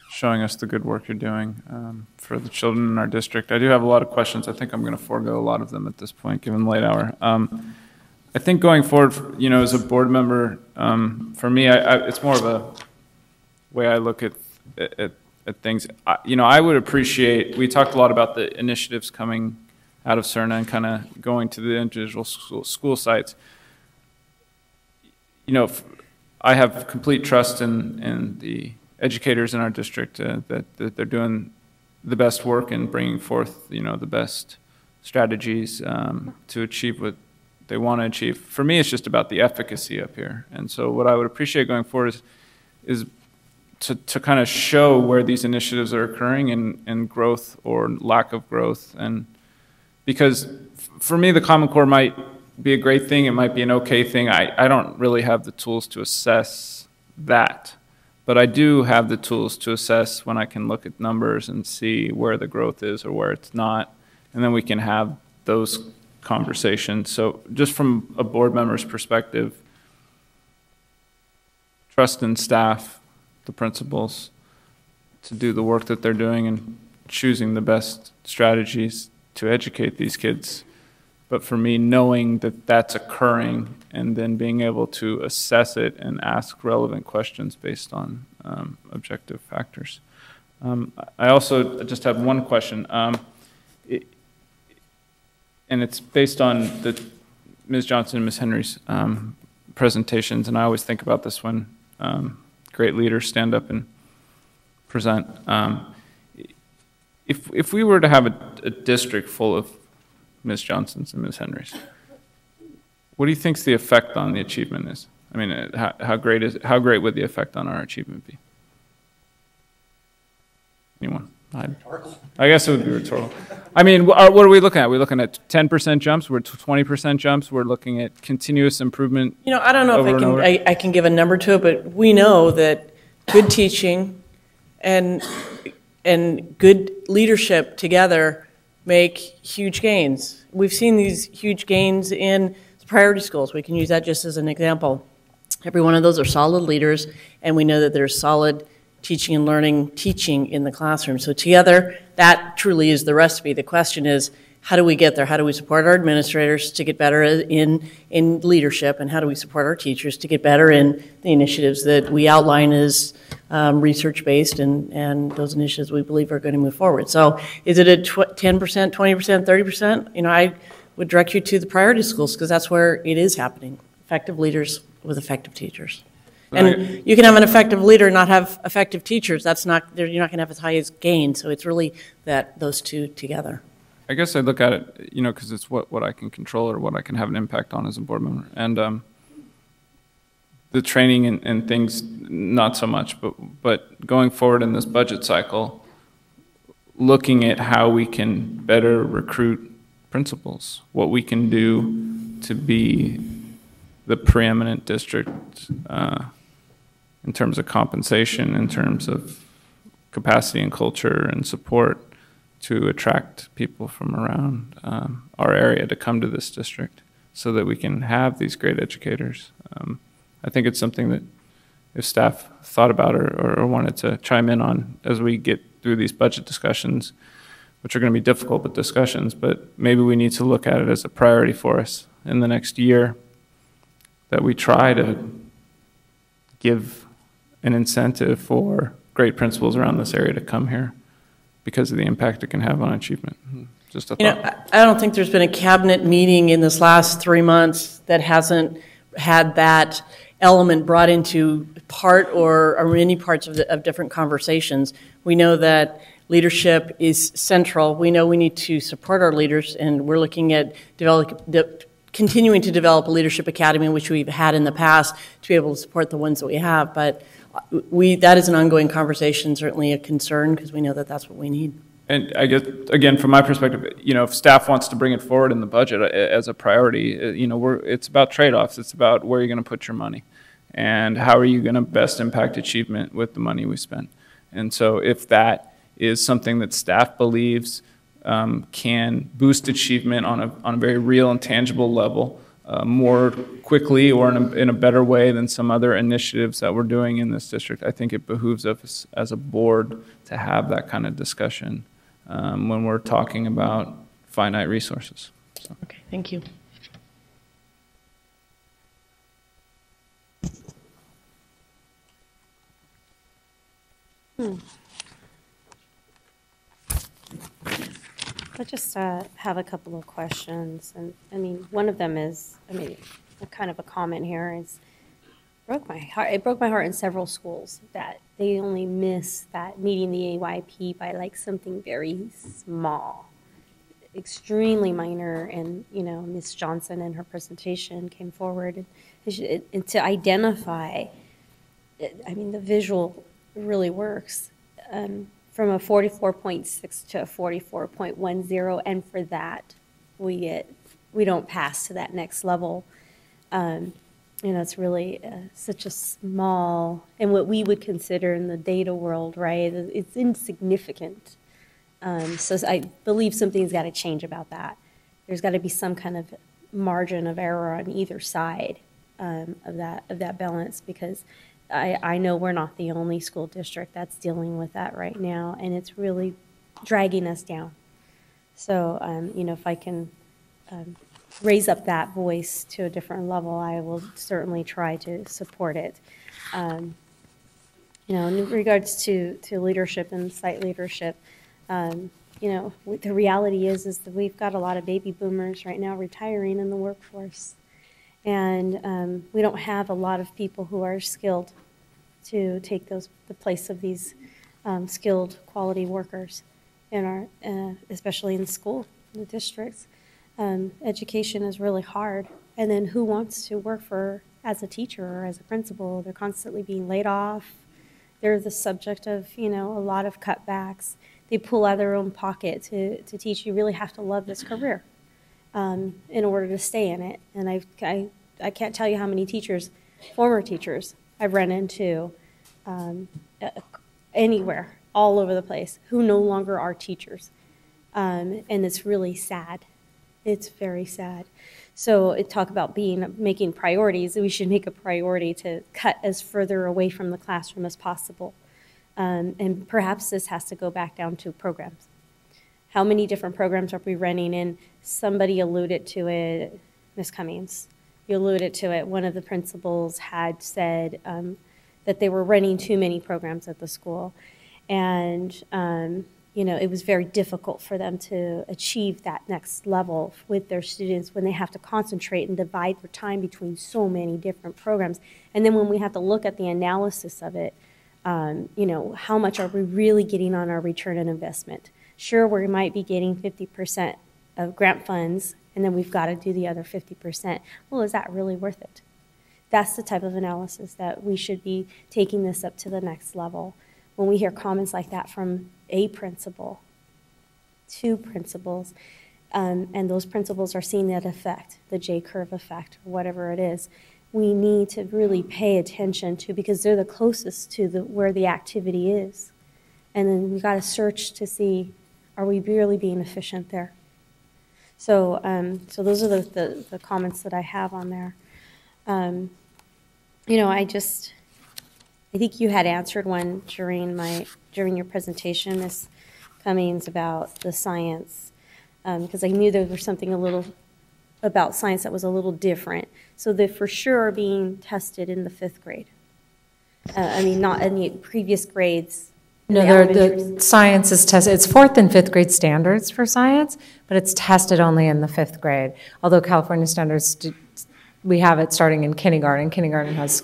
showing us the good work you're doing for the children in our district. I do have a lot of questions. I think I'm going to forego a lot of them at this point, given the late hour. I think going forward, as a board member, for me, it's more of a way I look at things. I would appreciate, we talked a lot about the initiatives coming out of CERNA and kind of going to the individual school sites. I have complete trust in the educators in our district that they're doing the best work and bringing forth, the best strategies to achieve what they want to achieve. For me, it's just about the efficacy up here. And so what I would appreciate going forward is to kind of show where these initiatives are occurring and growth or lack of growth. And because for me, the Common Core might be a great thing. It might be an okay thing. I don't really have the tools to assess that. But I do have the tools to assess when I can look at numbers and see where the growth is or where it's not. And then we can have those conversations. So just from a board member's perspective, trust in staff, the principals, to do the work that they're doing and choosing the best strategies to educate these kids. But for me, knowing that that's occurring and then being able to assess it and ask relevant questions based on objective factors. I also just have one question, and it's based on Ms. Johnson and Ms. Henry's presentations, and I always think about this when great leaders stand up and present. If we were to have a district full of Ms. Johnsons and Ms. Henrys, what do you think the effect on the achievement is? I mean, how great would the effect on our achievement be? Anyone? I guess it would be rhetorical. I mean, what are we looking at? We're looking at 10% jumps. We're 20% jumps. We're looking at continuous improvement. You know, I don't know if I can give a number to it, but we know that good teaching and good leadership together make huge gains. We've seen these huge gains in priority schools. We can use that just as an example. Every one of those are solid leaders, and we know that there's solid teaching and learning, teaching in the classroom. So together, that truly is the recipe. The question is, how do we get there? How do we support our administrators to get better in leadership, and how do we support our teachers to get better in the initiatives that we outline as research-based and those initiatives we believe are going to move forward. So is it a 10%, 20%, 30%? You know, I would direct you to the priority schools because that's where it is happening. Effective leaders with effective teachers. And you can have an effective leader and not have effective teachers. That's not, you're not going to have as high as gain. So it's really those two together. I guess I look at it, you know, because it's what I can control or what I can have an impact on as a board member. And the training and things, not so much. But going forward in this budget cycle, looking at how we can better recruit principals, what we can do to be the preeminent district in terms of compensation, in terms of capacity and culture and support to attract people from around our area to come to this district so that we can have these great educators. I think it's something that if staff thought about or wanted to chime in on as we get through these budget discussions, which are going to be difficult but discussions, but maybe we need to look at it as a priority for us in the next year, that we try to give an incentive for great principals around this area to come here because of the impact it can have on achievement. Just a thought. You know, I don't think there's been a cabinet meeting in this last 3 months that hasn't had that element brought into part or many parts of different conversations. We know that leadership is central. We know we need to support our leaders, and we're looking at continuing to develop a leadership academy, which we've had in the past, to be able to support the ones that we have. But that is an ongoing conversation, certainly a concern, because we know that that's what we need. And I guess, again, from my perspective, you know, if staff wants to bring it forward in the budget as a priority, you know, it's about trade-offs. It's about where you're going to put your money and how are you going to best impact achievement with the money we spend. And so if that is something that staff believes can boost achievement on a very real and tangible level more quickly or in a better way than some other initiatives that we're doing in this district, I think it behooves us as a board to have that kind of discussion when we're talking about finite resources. So. Okay, thank you. I just have a couple of questions, and I mean, one of them is, a kind of a comment here is, broke my heart. It broke my heart in several schools that they only miss that meeting the AYP by like something very small, extremely minor. And you know, Ms. Johnson in her presentation came forward and to identify. I mean, the visual really works. From a 44.6 to a 44.10, and for that, we don't pass to that next level. You know, it's really such a small, and what we would consider in the data world, right? It's insignificant. So I believe something's got to change about that. There's got to be some kind of margin of error on either side of that balance, because I know we're not the only school district that's dealing with that right now, and it's really dragging us down. So, you know, if I can raise up that voice to a different level, I will certainly try to support it. You in regards to leadership and site leadership, the reality is that we've got a lot of baby boomers right now retiring in the workforce. And we don't have a lot of people who are skilled to take the place of these skilled quality workers in our, especially in school, in the districts. Education is really hard. And then who wants to work as a teacher or as a principal? They're constantly being laid off. They're the subject of, a lot of cutbacks. They pull out of their own pocket to teach. You really have to love this career in order to stay in it. And I can't tell you how many teachers, former teachers, I've run into anywhere, all over the place, who no longer are teachers. And it's really sad. It's very sad. So talk about making priorities. We should make a priority to cut as further away from the classroom as possible. And perhaps this has to go back down to programs. How many different programs are we running? And somebody alluded to it, Ms. Cummings, you alluded to it. One of the principals had said that they were running too many programs at the school. And it was very difficult for them to achieve that next level with their students when they have to concentrate and divide their time between so many different programs. And then when we have to look at the analysis of it, how much are we really getting on our return on investment? Sure, we might be getting 50% of grant funds, and then we've got to do the other 50%. Well, is that really worth it? That's the type of analysis that we should be taking this up to the next level. When we hear comments like that from a principal, two principals, and those principals are seeing that effect, the J-curve effect, or whatever it is, we need to really pay attention to, because they're the closest to where the activity is. And then we've got to search to see, are we really being efficient there? So those are the comments that I have on there. I think you had answered one during your presentation, Ms. Cummings, about the science, because I knew there was something a little about science that was a little different. So they for sure are being tested in the 5th grade. Not in the previous grades. No, the science is tested. It's 4th and 5th grade standards for science, but it's tested only in the 5th grade. Although California standards, we have it starting in kindergarten. Kindergarten has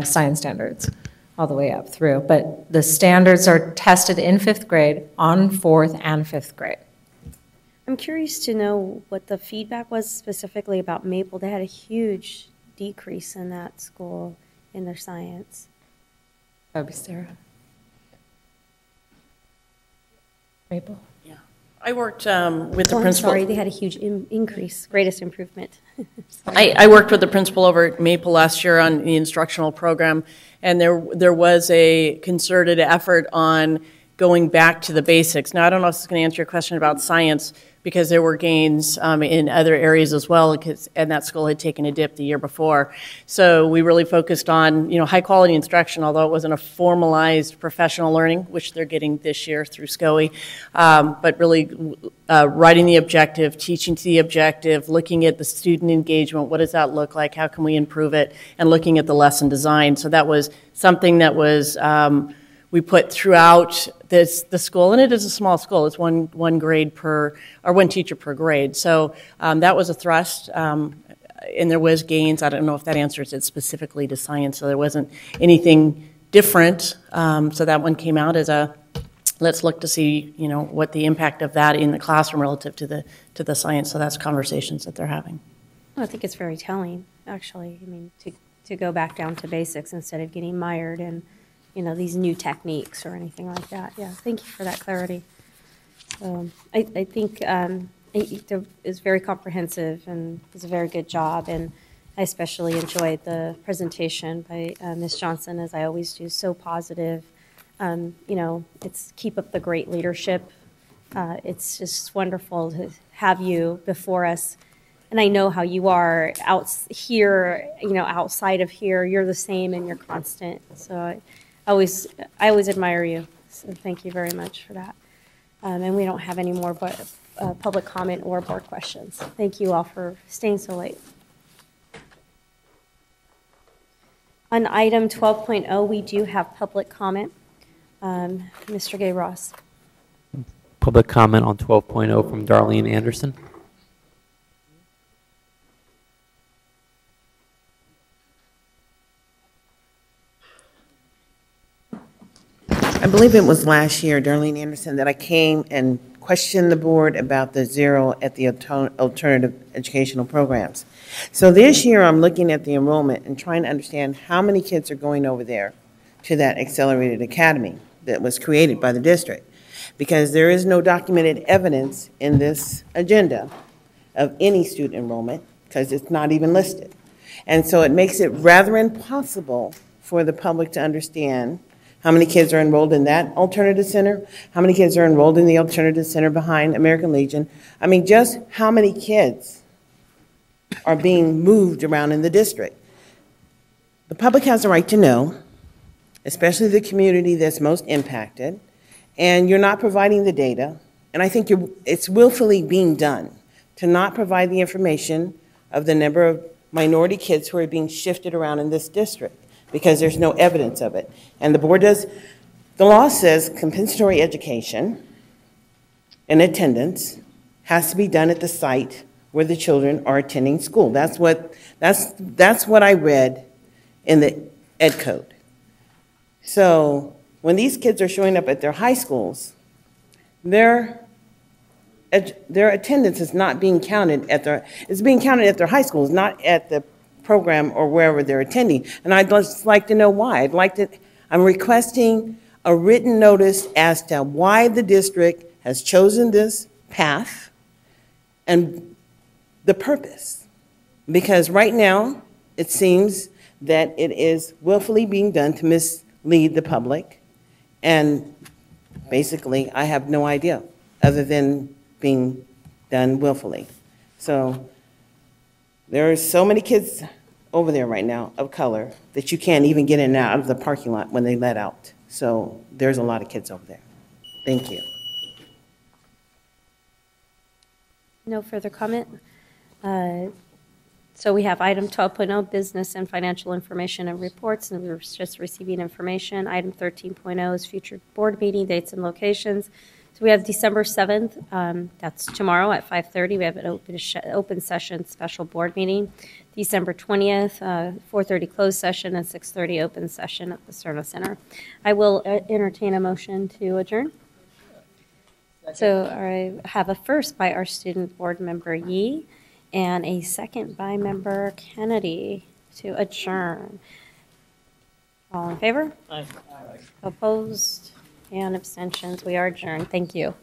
science standards all the way up through. But the standards are tested in 5th grade on 4th and 5th grade. I'm curious to know what the feedback was specifically about Maple. They had a huge decrease in that school in their science. That would be Sarah. Maple? Yeah. I worked with the principal. Sorry, they had a huge increase, greatest improvement. I worked with the principal over at Maple last year on the instructional program, and there was a concerted effort on going back to the basics. Now, I don't know if this is going to answer your question about science, because there were gains in other areas as well, and that school had taken a dip the year before. So we really focused on, high-quality instruction, although it wasn't a formalized professional learning, which they're getting this year through SCOE, but really writing the objective, teaching to the objective, looking at the student engagement, what does that look like, how can we improve it, and looking at the lesson design. So that was something that was we put throughout the school, and it is a small school. It's one grade per, or one teacher per grade. So that was a thrust, and there was gains. I don't know if that answers it specifically to science, so there wasn't anything different. So that one came out as let's look to see, what the impact of that in the classroom relative to the science. So that's conversations that they're having. Well, I think it's very telling, actually. To go back down to basics instead of getting mired in these new techniques or anything like that. Yeah, thank you for that clarity. I think it is very comprehensive and it's a very good job, and I especially enjoyed the presentation by Ms. Johnson, as I always do, so positive. It's keep up the great leadership. It's just wonderful to have you before us. And I know how you are out here, outside of here, you're the same and you're constant. So I always admire you, so thank you very much for that. And we don't have any more public comment or board questions. Thank you all for staying so late. On item 12.0, we do have public comment. Mr. Gay Ross. Public comment on 12.0 from Darlene Anderson. I believe it was last year, Darlene Anderson, that I came and questioned the board about the zero at the alternative educational programs. So this year, I'm looking at the enrollment and trying to understand how many kids are going over there to that accelerated academy that was created by the district. Because there is no documented evidence in this agenda of any student enrollment, because it's not even listed. And so it makes it rather impossible for the public to understand how many kids are enrolled in that alternative center, how many kids are enrolled in the alternative center behind American Legion. I mean, just how many kids are being moved around in the district. The public has a right to know, especially the community that's most impacted, and you're not providing the data, and I think it's willfully being done to not provide the information of the number of minority kids who are being shifted around in this district, because there's no evidence of it. And the board does, the law says compensatory education and attendance has to be done at the site where the children are attending school. That's what I read in the ed code. So when these kids are showing up at their high schools, their attendance is not being counted at it's being counted at their high schools, not at the program or wherever they're attending. And I'd just like to know why. I'm requesting a written notice as to why the district has chosen this path and the purpose. Because right now, it seems that it is willfully being done to mislead the public. And basically, I have no idea other than being done willfully. So there are so many kids over there right now of color that you can't even get in and out of the parking lot when they let out. So there's a lot of kids over there. Thank you. No further comment. So we have item 12.0, business and financial information and reports, and we're just receiving information. Item 13.0 is future board meeting dates and locations. So we have December 7th, that's tomorrow at 5:30. We have an open session special board meeting. December 20th, 4:30 closed session and 6:30 open session at the Cerna Center. I will entertain a motion to adjourn. So I have a first by our student board member Yee and a second by member Kennedy to adjourn. All in favor? Aye. Opposed and abstentions. We are adjourned. Thank you.